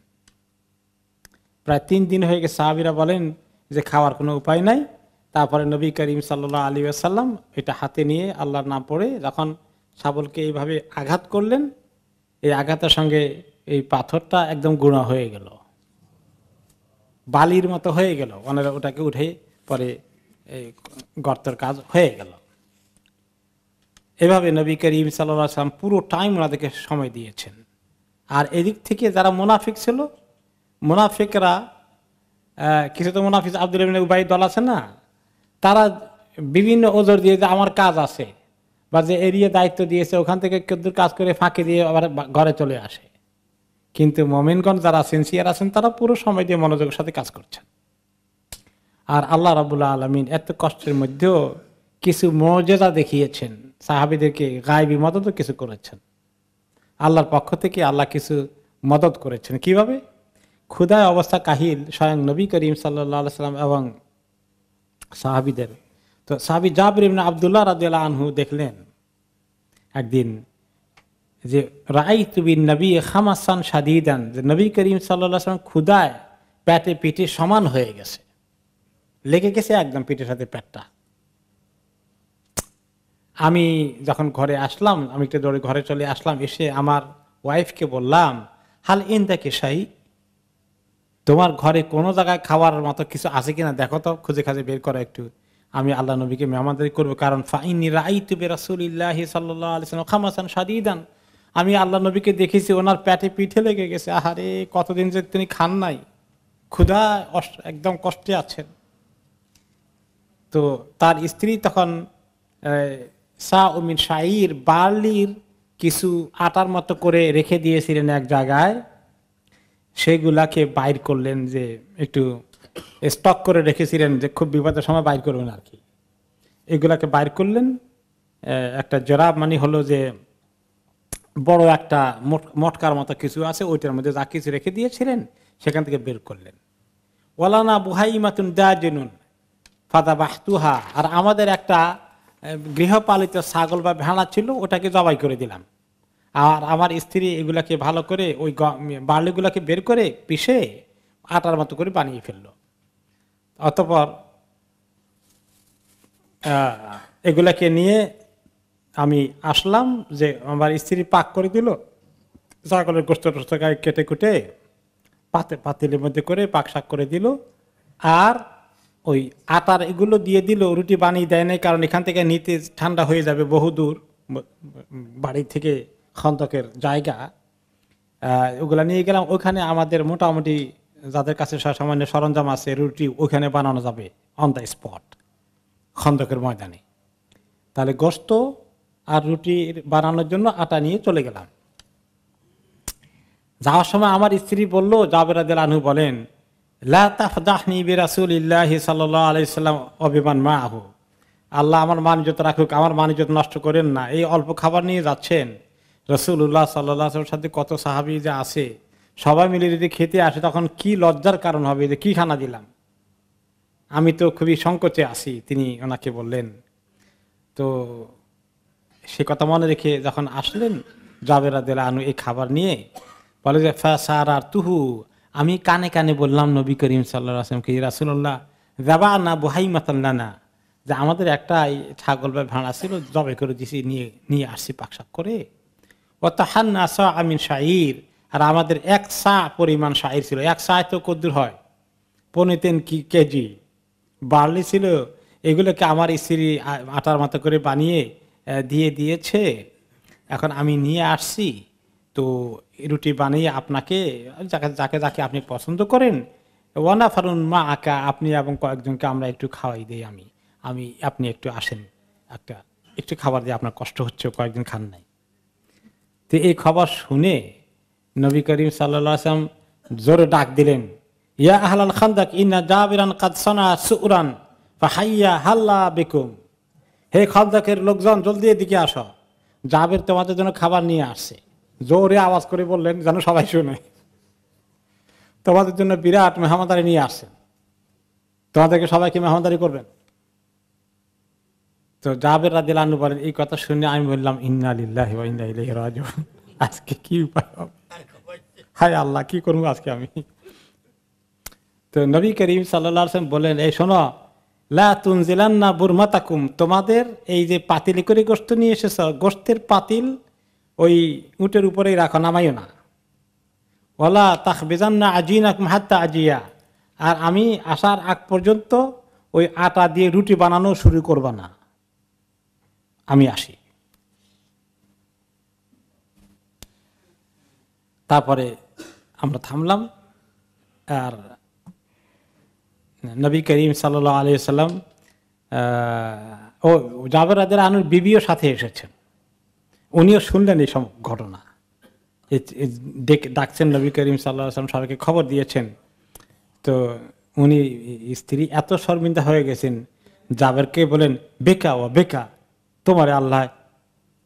প্রায় 3 দিন হয়ে গেছে। সাহাবীরা বলেন যে খাওয়ার কোনো উপায় নাই। তারপরে নবী করিম সাল্লাল্লাহু আলাইহি ওয়াসাল্লাম এটা হাতে নিয়ে আল্লাহর নাম পড়ে যখন শাবলকে এইভাবে আঘাত করলেন, এই আঘাতের সঙ্গে এই পাথরটা একদম গুঁড়া হয়ে গেল, বালির মতো হয়ে গেল। ওনারা ওটাকে উঠে পরে এই গর্তের কাজ হয়ে গেল। এভাবে নবী করিম সাল্লাল্লাহু আলাইহি ওয়াসাল্লাম পুরো টাইম ওনাদেরকে সময় দিয়েছেন। আর এদিক থেকে যারা মুনাফিক ছিল, মুনাফিকরা কিছু তো মুনাফিক আব্দুল্লাহ ইবনে উবাই দল আছে না, তারা বিভিন্ন ওজর দিয়ে যে আমার কাজ আছে বা যে এরিয়া দায়িত্ব দিয়েছে ওখান থেকে কেউদূর কাজ করে ফাঁকি দিয়ে আবার ঘরে চলে আসে। কিন্তু মুমিনগণ যারা সিনসিয়ার আছেন তারা পুরো সময় দিয়ে মনোযোগের সাথে কাজ করছেন। আর আল্লাহ রাব্বুল আলামিন এত কষ্টের মধ্যেও কিছু মুজিজা দেখিয়েছেন, সাহাবীদেরকে গায়বী মদতও কিছু করেছেন। আল্লাহর পক্ষ থেকে আল্লাহ কিছু মদত করেছেন। কিভাবে? ক্ষুধায় অবস্থা কাহিল স্বয়ং নবী করিম সাল্লাল্লাহু আলাইহি ওয়াসাল্লাম এবং সাহাবীদের। তো সাহাবী জাবির ইবনে আব্দুল্লাহ রাদিয়াল্লাহু আনহু দেখলেন একদিন যে রাআইতু বিন নবী খামাসান শাদীদান, যে নবী করিম সাল্লাল্লাহু আলাইহি ওয়াসাল্লাম ক্ষুধায় পেটে পিঠে সমান হয়ে গেছে, লেগে গেছে একদম পিঠের সাথে পেটটা। আমি যখন ঘরে আসলাম, আমি একটু দৌড়ে ঘরে চলে আসলাম, এসে আমার ওয়াইফকে বললাম, হাল ইনদাকি শাই, তোমার ঘরে কোনো জায়গায় খাওয়ার মতো কিছু আছে কিনা দেখো তো, খুঁজে খাজে বের করো একটু, আমি আল্লাহ নবীকে মেহমানদারি করবো। কারণ ফাইন্নী রাআইতু বিরাসূলিল্লাহি সাল্লাল্লাহু আলাইহি ওয়াসাল্লাম খামাসান শাদীদান, আমি আল্লাহ নবীকে দেখেছি ওনার পেটে পিঠে লেগে গেছে। আহারে, কতদিন যে তিনি খান নাই, ক্ষুধা একদম কষ্টে আছেন। তো তার স্ত্রী তখন সাউমিন শাইর, বার্লির কিছু আটার মতো করে রেখে দিয়েছিলেন এক জায়গায়, সেগুলাকে বাইর করলেন, যে একটু স্টক করে রেখেছিলেন যে খুব বিপদের সময় বাইর করবেন আর কি। এগুলাকে বাইর করলেন, একটা জরাব মানে হলো যে বড় একটা মটকার মতো কিছু আছে, ওইটার মধ্যে যা কিছু রেখে দিয়েছিলেন সেখান থেকে বের করলেন। ওয়ালানা বুহাইমাতুন দাজিনুন ফাদাবাহতুহা, আর আমাদের একটা গৃহপালিত ছাগল বা ভেড়া ছিল, ওটাকে জবাই করে দিলাম। আর আমার স্ত্রী এগুলাকে ভালো করে ওই বার্লিগুলাকে বের করে পিষে আটার মতো করে বানিয়ে ফেললো। অতঃপর এগুলাকে নিয়ে আমি আসলাম, যে আমার স্ত্রী পাক করে দিল, ছাগলের গোস্ত টোস্ত কেটে কুটে পাতিলের মধ্যে করে পাক শাক করে দিল, আর ওই আটার এগুলো দিয়ে দিল। রুটি বানিয়ে দেয় নাই, কারণ এখান থেকে নিতে ঠান্ডা হয়ে যাবে, বহুদূর বাড়ি থেকে খন্দকের জায়গা। ওগুলা নিয়ে গেলাম, ওখানে আমাদের মোটামুটি যাদের কাছে সামান্য সরঞ্জাম আছে, রুটি ওখানে বানানো যাবে অন দ্য স্পট খন্দকের ময়দানে। তাহলে গোস্ত আর রুটি বানানোর জন্য আটা নিয়ে চলে গেলাম। যাওয়ার সময় আমার স্ত্রী বলল, জাবের রাদিয়াল্লাহু আনহু বলেন, লা তাফদাহনি বিরাসূলিল্লাহি সাল্লাল্লাহু আলাইহি ওয়াসাল্লাম অবিমান মাহু, আল্লাহ আমার মান-ইজ্জত রাখুক, আমার মান-ইজ্জত নষ্ট করেন না। এই অল্প খাবার নিয়ে যাচ্ছেন, রাসূলুল্লাহ সাল্লাল্লাহু আলাইহি ওয়াসাল্লামের সাথে কত সাহাবী যে আছে, সবাই মিলে যদি খেতে আসে তখন কি লজ্জার কারণ হবে যে কি খানা দিলাম, আমি তো খুবই সংকোচে আছি। তিনি ওনাকে বললেন। তো সে কথা মনে রেখে যখন আসলেন জাবের রাদিয়াল্লাহু আনহু এই খাবার নিয়ে, বলে যে ফাসারাতুহু, আমি কানে কানে বললাম নবী করিম সাল্লাল্লাহু আলাইহি ওয়াসাল্লামকে, রাসূলুল্লাহ যাবা না বুহাই মাতাল্লানা, যে আমাদের একটা ছাগল বা ভেড়া ছিল, জবে করে দিছি, নিয়ে নিয়ে আসছি পাকশাক করে। ও তাহান্না সা আমিন শাইর, আর আমাদের 1 সা পরিমাণ শাইর ছিল। 1 সা তো কদ্দুর হয়, 3.5 কেজি বার্লি ছিল। এগুলোকে আমার স্ত্রী আটার মতো করে বানিয়ে দিয়ে দিয়েছে। এখন আমি নিয়ে আসছি, তো রুটি বানিয়ে আপনাকে, যাকে যাকে যাকে আপনি পছন্দ করেন, ওয়ানা ফারুন মা আকা, আপনি এবং কয়েকজনকে আমরা একটু খাওয়াই দিই। আমি আপনি একটু আসেন, একটু খাবার দিয়ে আপনার কষ্ট হচ্ছে, কয়েকদিন খান নাই। তো এই খবর শুনে নবী করিম সাল্লাল্লাহু আলাইহি ওয়াসাল্লাম জোরে ডাক দিলেন, ইয়া আহলাল খান্দাক ইন্না জাবিরান কাদ সানা সুরান ফাহাইয়া হাল্লা বিকুম। হে খান্দাকের লোকজন, জলদি এদিকে আসো, জাবের তোমাদের জন্য খাবার নিয়ে আসছে। জোরে আওয়াজ করে বললেন যেন সবাই শুনে, তোমাদের জন্য বিরাট মেহমানদারি নিয়ে আসছেন, তোমাদেরকে সবাইকে মেহমানদারি করবেন। তো জাবের রাদিয়াল্লাহু আনহু বলেন, এই কথা শুনে আমি বললাম, ইন্না লিল্লাহি ওয়া ইন্না ইলাইহি রাজিউন। আজকে কি উপায় হবে, হায় আল্লাহ, কি করবো আজকে আমি। তো নবী করিম সাল্লাল্লাহু আলাইহি ওয়াসাল্লাম বলেন, এই শোনো, লা তুনজিলান্না বুরমাতাকুম, তোমাদের এই যে পাতিলে করে গোশত নিয়ে এসেছ, গোশতের পাতিল ওই উটের উপরেই রাখো, নামাইও না। ওয়ালা তাখবিজান্না আজিনাকুম হাত্তা আজিয়া, আর আমি আসার আগ পর্যন্ত ওই আটা দিয়ে রুটি বানানো শুরু করবা না, আমি আসি। তারপরে আমরা থামলাম। আর নবী করিম সাল্লাল্লাহু আলাইহি ওয়াসাল্লাম ও জাবের রাদিয়াল্লাহু আনহুর বিবিও সাথে এসেছেন, উনিও শুনলেন এই সব ঘটনা। ডাকছেন নবী করিম সাল্লাল্লাহু আলাইহি ওয়াসাল্লাম, সবাইকে খবর দিয়েছেন। তো উনি স্ত্রী এত শর্মিন্দা হয়ে গেছেন, জাবেরকে বলেন, বেকা ও বেকা, তোমার আল্লাহ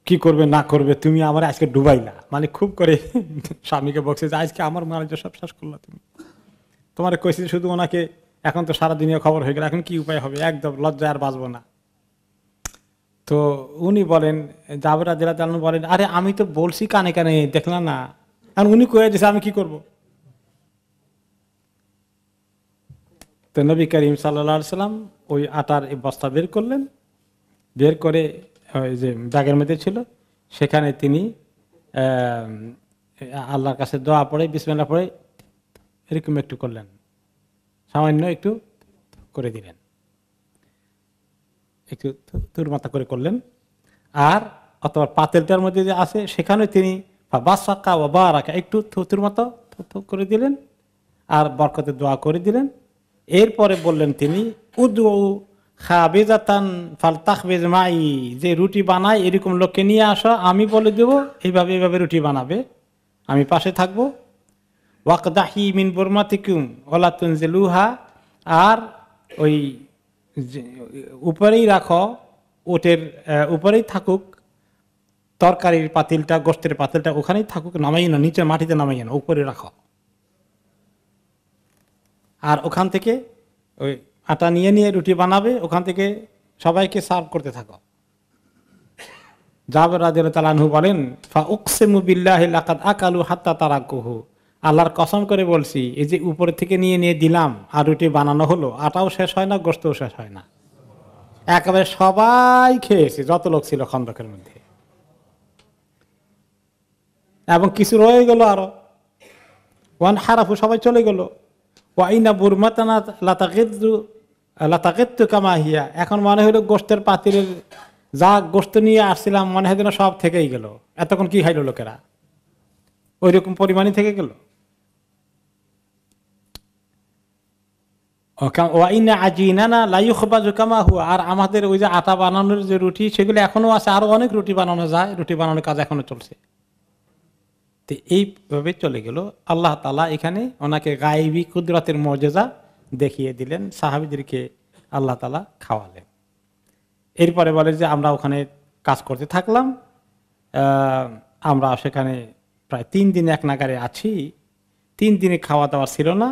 কি করবে না করবে, তুমি আমার আজকে ডুবাইলা। মানে খুব করে স্বামীকে বলছে যে আজকে আমার মারা সব শেষ করলা তুমি, তোমার কইছি শুধু ওনাকে, এখন তো সারাদিনে খবর হয়ে গেল, এখন কি উপায় হবে, একদম লজ্জায় আর বাঁচবো না। তো উনি বলেন, জাবের রাদিয়াল্লাহু আনহু বলেন, আরে আমি তো বলছি কানে কানে, দেখলাম না, আর উনি কয়ে দিয়েছে, আমি কি করব। তো নবী করিম সাল্লাল্লাহু আলাইহি ওয়াসাল্লাম ওই আটার বস্তা বের করলেন, বের করে ওই যে ব্যাগের মধ্যে ছিল, সেখানে তিনি আল্লাহর কাছে দোয়া পড়ে, বিসমিল্লাহ পড়ে এরকম একটু করলেন, সামান্য একটু করে দিলেন, একটু তুর মাথা করে করলেন। আর অথবা পাতেলটার মধ্যে যে আছে সেখানে তিনি বাসাকা ও বারাকা একটু থুতুর মতো করে দিলেন, আর বরকতের দোয়া করে দিলেন। এরপরে বললেন তিনি, উদু খাবেজাতান ফালতাখবেজ মাই, যে রুটি বানায় এরকম লোককে নিয়ে আসো, আমি বলে দেব এইভাবে এইভাবে রুটি বানাবে, আমি পাশে থাকবো। ওয়াকদাহি মিন বুরমাতিকুম ওয়ালা তুনজিলুহা, আর ওই উপরেই রাখো, ওটের উপরেই থাকুক তরকারির পাতিলটা, গোশতের পাতিলটা ওখানেই থাকুক, নামাই না, নিচে মাটিতে নামাই না, উপরে রাখো। আর ওখান থেকে ওই আটা নিয়ে নিয়ে রুটি বানাবে, ওখান থেকে সবাইকে সার্ভ করতে থাকো। জাবের রাদিয়াল্লাহু তাআলা আনহু বলেন, ফা উকসিমু বিল্লাহি লাকাদ আকালু হাত্তা তারাকুহু, আল্লাহর কসম করে বলছি, এই যে উপরে থেকে নিয়ে নিয়ে দিলাম আর রুটি বানানো হলো, আটাও শেষ হয় না, গোশতও শেষ হয় না, একেবারে সবাই খেয়েছে, যত লোক ছিল খন্দকের মধ্যে, এবং কিছু রয়ে গেল আরো, ওয়ান হারাফু, সবাই চলে গেল। ওয়াইনা বুরমাতানা লাতাকিদ্দু কামা হিয়া, এখন মনে হলো গোশতের পাতিলের যা গোশত নিয়ে আসছিলাম মনে হয় যেন সব থেকেই গেল, এতক্ষণ কি খাইলো লোকেরা, ওই রকম পরিমাণই থেকে গেল। ওয়াইনা আজিনানা লা ইউখবাজু কামা হুয়া, আর আমাদের ওই যে আটা বানানোর যে রুটি, সেগুলো এখনো আছে, আরো অনেক রুটি বানানো যায়, রুটি বানানোর কাজ এখনো চলছে। তো এইভাবে চলে গেল। আল্লাহ তাআলা এখানে ওনাকে গায়েবী কুদরতের মর্যাদা দেখিয়ে দিলেন, সাহাবীদেরকে আল্লাহ তাআলা খাওয়ালেন। এরপরে বলে যে আমরা ওখানে কাজ করতে থাকলাম, আমরা সেখানে প্রায় 3 দিন এক নাগারে আছি। 3 দিনে খাওয়া দাওয়া ছিল না,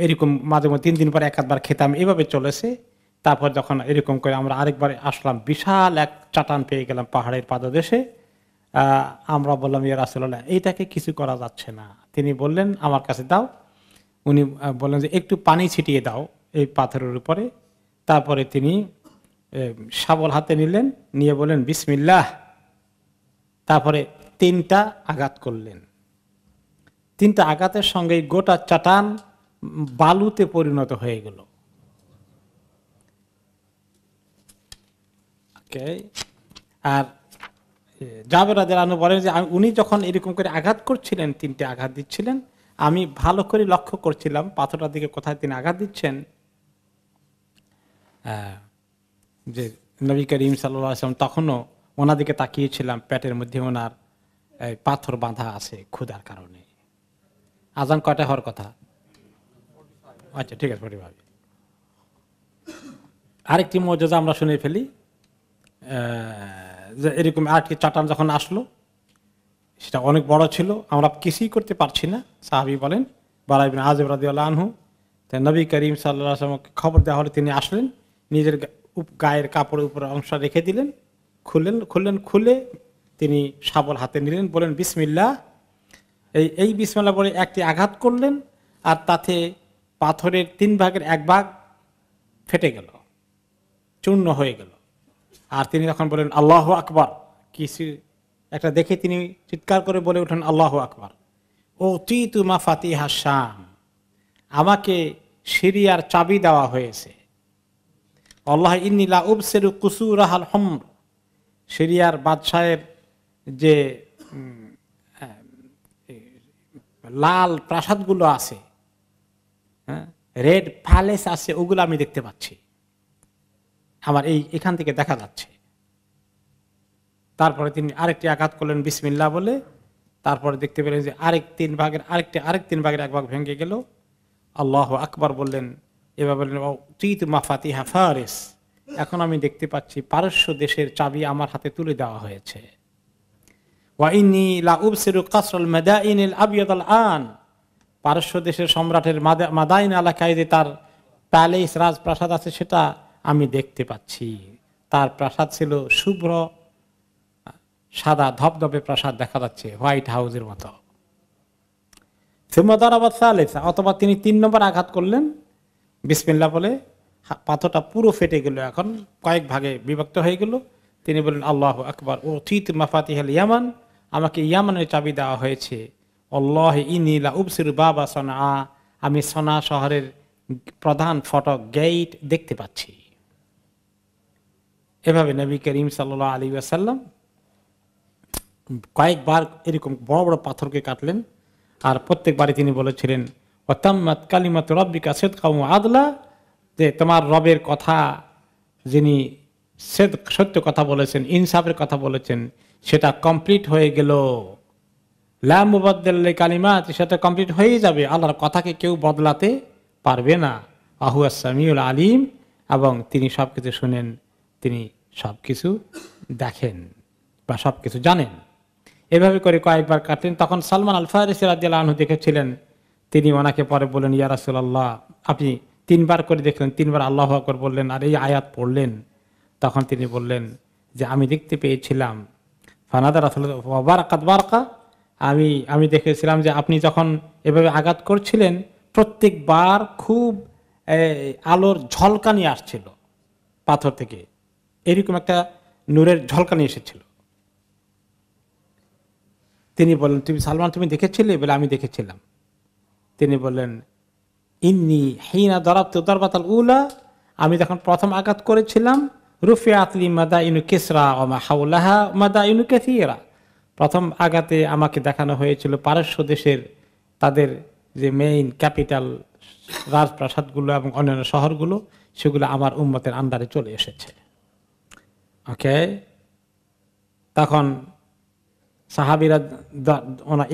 এরকম মাঝে মধ্যে 3 দিন পরে একবার খেতাম, এভাবে চলেছে। তারপর যখন এরকম করে আমরা আরেকবার আসলাম, বিশাল এক চাটান পেয়ে গেলাম পাহাড়ের পাদদেশে। আমরা বললাম, ইয়া রাসূলুল্লাহ, এইটাকে কিছু করা যাচ্ছে না। তিনি বললেন, আমার কাছে দাও। উনি বললেন যে একটু পানি ছিটিয়ে দাও এই পাথরের উপরে। তারপরে তিনি শাবল হাতে নিলেন, নিয়ে বললেন বিসমিল্লাহ। তারপরে 3টা আঘাত করলেন। 3টা আঘাতের সঙ্গে গোটা চাটান বালুতে পরিণত হয়ে গেল। আর জাবের রাদিয়াল্লাহু আনহু বলেন যে উনি যখন এরকম করে আঘাত করছিলেন, 3টে আঘাত দিচ্ছিলেন, আমি ভালো করে লক্ষ্য করছিলাম পাথরটার দিকে কোথায় তিনি আঘাত দিচ্ছেন। যে নবী করিম সাল্লাল্লাহু আলাইহি ওয়াসাল্লাম তখনও ওনার দিকে তাকিয়েছিলাম, পেটের মধ্যে ওনার পাথর বাঁধা আছে ক্ষুধার কারণে। আজান কয়টা হওয়ার কথা? আচ্ছা ঠিক আছে, পরিভাবে আরেকটি মওজেজা আমরা শুনে ফেলি। যে এরকম আরেকটি চাটান যখন আসলো, সেটা অনেক বড় ছিল, আমরা কিছুই করতে পারছি না। সাহাবী বলেন বারা ইবনে আযিব রাদিয়াল্লাহু আনহু, তাই নবী করিম সাল্লাল্লাহু আলাইহি ওয়াসাল্লামকে খবর দেওয়া হলে তিনি আসলেন, নিজের গায়ের কাপড়ের উপরে অংশ রেখে দিলেন, খুলে তিনি শাবল হাতে নিলেন, বলেন বিসমিল্লাহ। এই বিসমিল্লাহ বলে একটি আঘাত করলেন, আর তাতে পাথরের 3 ভাগের 1 ভাগ ফেটে গেল, চূর্ণ হয়ে গেল। আর তিনি তখন বলেন আল্লাহু আকবার। কিছু একটা দেখে তিনি চিৎকার করে বলে ওঠেন আল্লাহু আকবার। উতিতু মাফাতিহা শাম, আমাকে সিরিয়ার চাবি দেওয়া হয়েছে। আল্লাহ ইন্নী লা উবসিরু কুসুরাহাল হুমর, সিরিয়ার বাদশাহের যে লাল প্রাসাদগুলো আছে, রেড প্যালেস আছে, ওগুলো আমি দেখতে পাচ্ছি, আমার এখান থেকে দেখা যাচ্ছে। তারপরে তিনি আরেকটি আঘাত করলেন বিসমিল্লাহ বলে। তারপরে দেখতে পেলেন যে আরেক 3 ভাগের 1 ভাগ ভেঙে গেল। আল্লাহু আকবার বললেন, এবার বললেন উতিতু মাফাতিহা ফারিস, এখন আমি দেখতে পাচ্ছি পারস্য দেশের চাবি আমার হাতে তুলে দেওয়া হয়েছে। ওয়া ইন্নী লা উবসিরু কাসরাল মাদাইনিল আবিয়াদাল আন, পারস্য দেশের সম্রাটের মাদাইন এলাকায় যে তার প্যালেস রাজপ্রাসাদ আছে, সেটা আমি দেখতে পাচ্ছি। তার প্রাসাদ ছিল শুভ্র সাদা ধবধবে প্রাসাদ, দেখা যাচ্ছে হোয়াইট হাউসের মতো। অথবা তিনি 3 নম্বর আঘাত করলেন বিসমিল্লাহ বলে, পাথরটা পুরো ফেটে গেল, এখন কয়েক ভাগে বিভক্ত হয়ে গেল। তিনি বললেন আল্লাহু আকবার উতিতু মাফাতিহাল ইয়ামান, আমাকে ইয়ামানের চাবি দেওয়া হয়েছে। আল্লাহি ইন্নী লা উবসিরু বাবা সনআ, আমি সনা শহরের প্রধান ফটক গেট দেখতে পাচ্ছি। এভাবে নবী করিম সাল্লাল্লাহু আলাইহি ওয়াসাল্লাম কয়েকবার এরকম বড় বড় পাথরকে কাটলেন, আর প্রত্যেকবারই তিনি বলেছিলেন ওয়াতাম্মাত কালিমাতু রাব্বিকা সিদকাও ওয়া আদলা, যে তোমার রবের কথা, যিনি সত্য কথা বলেছেন, ইনসাফের কথা বলেছেন, সেটা কমপ্লিট হয়ে গেল। লা মুবাদদিলা লিকালিমাত, সেটা কমপ্লিট হয়ে যাবে, আল্লাহর কথাকে কেউ বদলাতে পারবে না। আহুয়াস সামিউল আলিম, এবং তিনি সবকিছু শুনেন, তিনি সবকিছু দেখেন বা সবকিছু জানেন। এভাবে করে কয়েকবার কাটলেন। তখন সালমান আল ফারিসি রাদিয়াল্লাহু আনহু দেখেছিলেন, তিনি ওনাকে পরে বললেন ইয়া রাসূলুল্লাহ, আপনি 3 বার করে দেখলেন, 3 বার আল্লাহু আকবার বললেন আর এই আয়াত পড়লেন। তখন তিনি বললেন যে আমি দেখতে পেয়েছিলাম ফানাদা রাসূলুল্লাহ ওয়া বারাকাত বারাকা, আমি দেখেছিলাম যে আপনি যখন এভাবে আঘাত করছিলেন, প্রত্যেকবার খুব আলোর ঝলকানি আসছিল পাথর থেকে, এরকম একটা নূরের ঝলকানি এসেছিল। তিনি বললেন তুমি সালমান তুমি দেখেছিলে? বলে আমি দেখেছিলাম। তিনি বললেন ইন্নী হিনা দারাবতু দারবাতাল উলা, আমি যখন প্রথম আঘাত করেছিলাম, রুফিআত লি মাদাইনু কিসরা ওয়া মা হাওলাহা মাদাইনু কাসীরা, প্রথম আঘাতে আমাকে দেখানো হয়েছিল পারস্য দেশের তাদের যে মেইন ক্যাপিটাল রাজপ্রাসাদগুলো এবং অন্যান্য শহরগুলো, সেগুলো আমার উম্মতের আন্ডারে চলে এসেছে। ওকে, তখন সাহাবীরা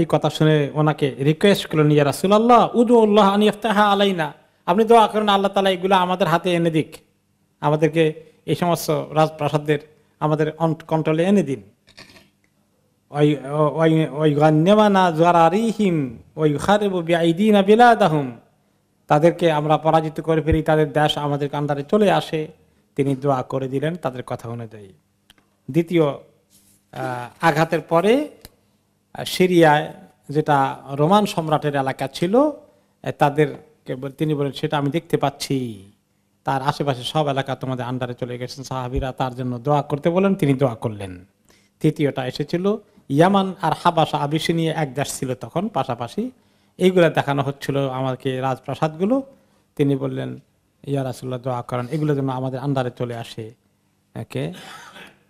এই কথা শুনে ওনাকে রিকোয়েস্ট করলেন ইয়া রাসূলুল্লাহ উদুল্লাহ আন ইফতাহা আলাইনা, আপনি দোয়া করেন আল্লাহ তাআলা এগুলো আমাদের হাতে এনে দিক, আমাদেরকে এই সমস্ত রাজপ্রাসাদের আমাদের কন্ট্রোলে এনে দিন। তাদেরকে আমরা পরাজিত করে ফেলি, তাদের দেশ আমাদের আন্ডারে চলে আসে। তিনি দোয়া করে দিলেন তাদের কথা অনুযায়ী। দ্বিতীয় আঘাতের পরে সিরিয়ায়, যেটা রোমান সম্রাটের এলাকা ছিল, তিনি বলেন সেটা আমি দেখতে পাচ্ছি, তার আশেপাশে সব এলাকা তোমাদের আন্ডারে চলে গেছেন। সাহাবীরা তার জন্য দোয়া করতে বলেন, তিনি দোয়া করলেন। তৃতীয়টা এসেছিল ইয়ামান আর হাবাসা, আবিসিনিয়া এক দেশ ছিল তখন পাশাপাশি, এইগুলা দেখানো হচ্ছিল আমাকে রাজপ্রাসাদগুলো। তিনি বললেন ইয়া রাসূলুল্লাহ দোয়া করেন এগুলো যেন আমাদের আন্ডারে চলে আসে। ওকে,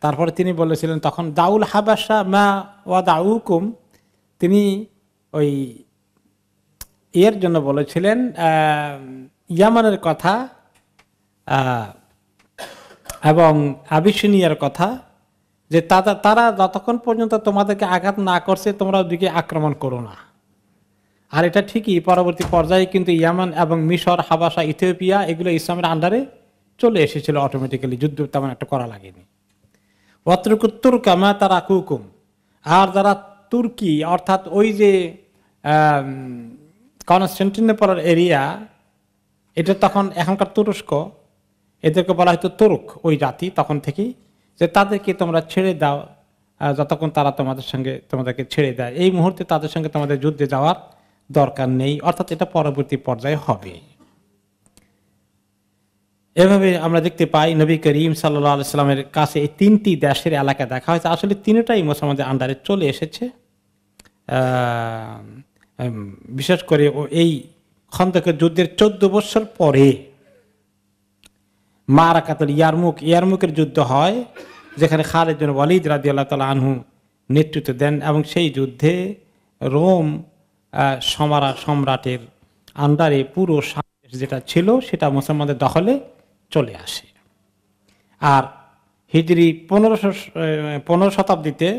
তারপরে তিনি বলেছিলেন তখন দাউল হাবাসা মা ওয়া দাউকুম, তিনি ওই এর জন্য বলেছিলেন ইয়ামানের কথা এবং আবিসিনিয়ার কথা, যে তারা যতক্ষণ পর্যন্ত তোমাদেরকে আঘাত না করছে তোমরা ওদিকে আক্রমণ করো না। আর এটা ঠিকই, পরবর্তী পর্যায়ে কিন্তু ইয়ামান এবং মিশর, হাবাসা, ইথিওপিয়া এগুলো ইসলামের আন্ডারে চলে এসেছিল অটোমেটিক্যালি, যুদ্ধ তেমন একটা করা লাগেনি। অত্রকুত্তর কামা তারা কুকুম, আর যারা তুর্কি অর্থাৎ ওই যে কনস্টান্টিনোপল এরিয়া, এটা তখন এখনকার তুরস্ক, এদেরকে বলা হয়তো তুর্ক ওই জাতি তখন থেকেই, যে তাদেরকে তোমরা ছেড়ে দাও যতক্ষণ তারা তোমাদেরকে ছেড়ে দেয়, এই মুহূর্তে তাদের সঙ্গে তোমাদের যুদ্ধে যাওয়ার দরকার নেই, অর্থাৎ এটা পরবর্তী পর্যায়ে হবে। এভাবে আমরা দেখতে পাই নবী করিম সাল্লাল্লাহু আলাইহি সাল্লামের কাছে এই তিনটি দেশের এলাকা দেখা হয়েছে, আসলে তিনটাই মুসলমানদের আন্ডারে চলে এসেছে। বিশেষ করে এই খন্দকের যুদ্ধের 14 বছর পরে মারাকাতুল ইয়ারমুকের যুদ্ধ হয়, যেখানে খালিদ বিন ওয়ালিদ রাদিয়াল্লাহু তাআলা আনহু নেতৃত্ব দেন, এবং সেই যুদ্ধে রোম সম্রাটের আন্ডারে পুরো যেটা ছিল সেটা মুসলমানদের দখলে চলে আসে। আর হিজরি 15 শতাব্দীতে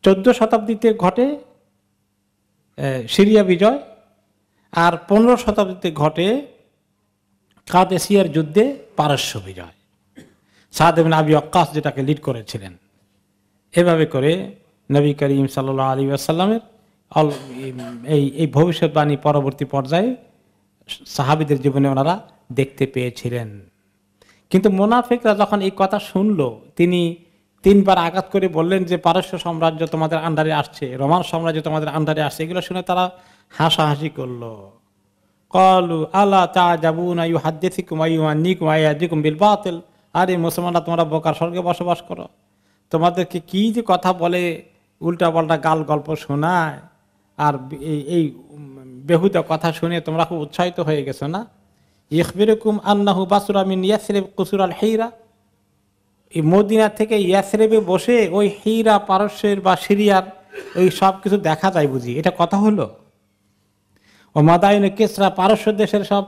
14 শতাব্দীতে ঘটে সিরিয়া বিজয়, আর 15 শতাব্দীতে ঘটে কাদেসিয়ার যুদ্ধে পারস্য বিজয়। সাদ ইবনে আবি ওয়াক্কাস যেটাকে লিড করেছিলেন। এভাবে করে নবী করিম সাল্লাল্লাহু আলাইহি ওয়াসাল্লামের এই ভবিষ্যৎবাণী পরবর্তী পর্যায়ে সাহাবীদের জীবনে ওনারা দেখতে পেয়েছিলেন। কিন্তু মুনাফিকরা যখন এই কথা শুনলো, তিনি 3 বার আঘাত করে বললেন যে পারস্য সাম্রাজ্য তোমাদের আন্ডারে আসছে, রোমান সাম্রাজ্য তোমাদের আন্ডারে আসছে, এগুলো শুনে তারা হাসাহাসি করলো। ক্বালু আলা তা'জাবুনা ইউহাদ্দিসুকুম ওয়া ইউআন্নিকুম ওয়া ইয়াহদিকুম বিল বাতিল, আরে মুসলমানরা তোমরা বোকার স্বর্গে বসবাস করো, তোমাদেরকে কি যে কথা বলে, উল্টা পাল্টা গাল গল্প শোনায়, আর এই বেহুদা কথা শুনে তোমরা খুব উৎসাহিত হয়ে গেছো না। ইখবিরুকুম আন্নাহু বাসরা মিন ইয়াসরিব কুসুরাল হিরা, এই মদিনা থেকে ইয়াসরিবে বসে ওই হিরা পারস্যের বা সিরিয়ার ওই সব কিছু দেখা যায় বুঝি, এটা কথা হলো। ও মাদাইন কিসরা, পারস্য দেশের সব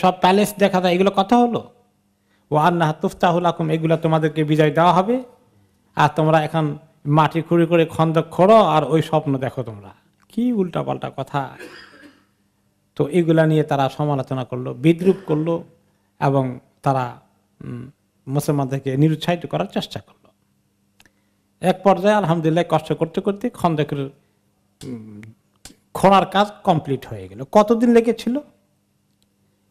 সব প্যালেস দেখা যায়, এগুলো কথা হলো। ও আন্নাহা তুফতাহু লাকুম, এগুলো তোমাদেরকে বিজয় দেওয়া হবে, আর তোমরা এখন মাটি খুঁড়ি করে খন্দক খোঁড়ো আর ওই স্বপ্ন দেখো, তোমরা কি উল্টা পাল্টা কথা। তো এগুলা নিয়ে তারা সমালোচনা করলো, বিদ্রুপ করলো, এবং তারা মুসলমানদেরকে নিরুৎসাহিত করার চেষ্টা করলো। এক পর্যায়ে আলহামদুলিল্লাহ কষ্ট করতে করতে খন্দকের খোঁড়ার কাজ কমপ্লিট হয়ে গেল। কতদিন লেগেছিল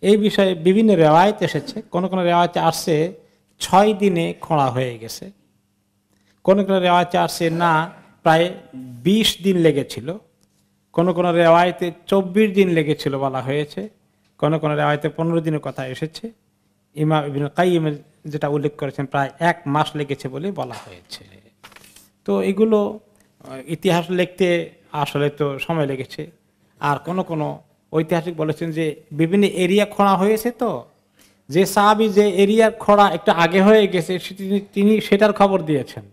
এই বিষয়ে বিভিন্ন রেওয়ায়েত এসেছে। কোন কোন রেওয়ায়েতে আসছে 6 দিনে খোঁড়া হয়ে গেছে, কোন কোন রেওয়ায়েতে আসছে না প্রায় 20 দিন লেগেছিল, কোন কোন রেওয়ায়েতে 24 দিন লেগেছিল বলা হয়েছে, কোন কোন রেওয়ায়েতে 15 দিনের কথা এসেছে। ইমাম ইবনে কাইয়িম যেটা উল্লেখ করেছেন প্রায় 1 মাস লেগেছে বলে বলা হয়েছে। তো এগুলো ইতিহাস লিখতে আসলে তো সময় লেগেছে। আর কোন কোন ঐতিহাসিক বলেছেন যে বিভিন্ন এরিয়া খোঁড়া হয়েছে, তো যে সাহাবী যে এরিয়ার খোঁড়া একটু আগে হয়ে গেছে তিনি সেটার খবর দিয়েছেন,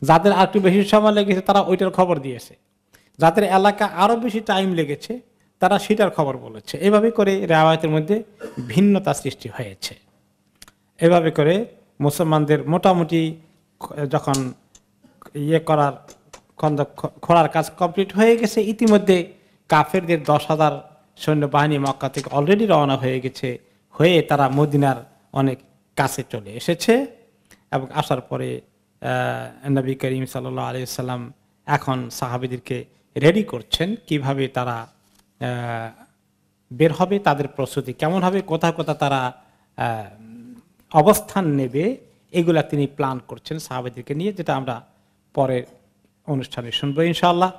যাদের আর একটু বেশি সময় লেগেছে তারা ওইটার খবর দিয়েছে, যাদের এলাকা আরো বেশি টাইম লেগেছে তারা সেটার খবর বলেছে। এভাবে করে রিওয়ায়াতের মধ্যে ভিন্নতা সৃষ্টি হয়েছে। এভাবে করে মুসলমানদের মোটামুটি যখন খোঁড়ার কাজ কমপ্লিট হয়ে গেছে, ইতিমধ্যে কাফেরদের 10,000 সৈন্যবাহিনী মক্কা থেকে অলরেডি রওনা হয়ে গেছে, হয়ে তারা মদিনার অনেক কাছে চলে এসেছে। এবং আসার পরে নবী করিম সাল্লাল্লাহু আলাইহি সাল্লাম এখন সাহাবীদেরকে রেডি করছেন, কিভাবে তারা বের হবে, তাদের প্রস্তুতি কেমন হবে, কোথায় কোথায় তারা অবস্থান নেবে, এগুলা তিনি প্ল্যান করছেন সাহাবীদেরকে নিয়ে, যেটা আমরা পরের অনুষ্ঠানে শুনবো ইনশাআল্লাহ।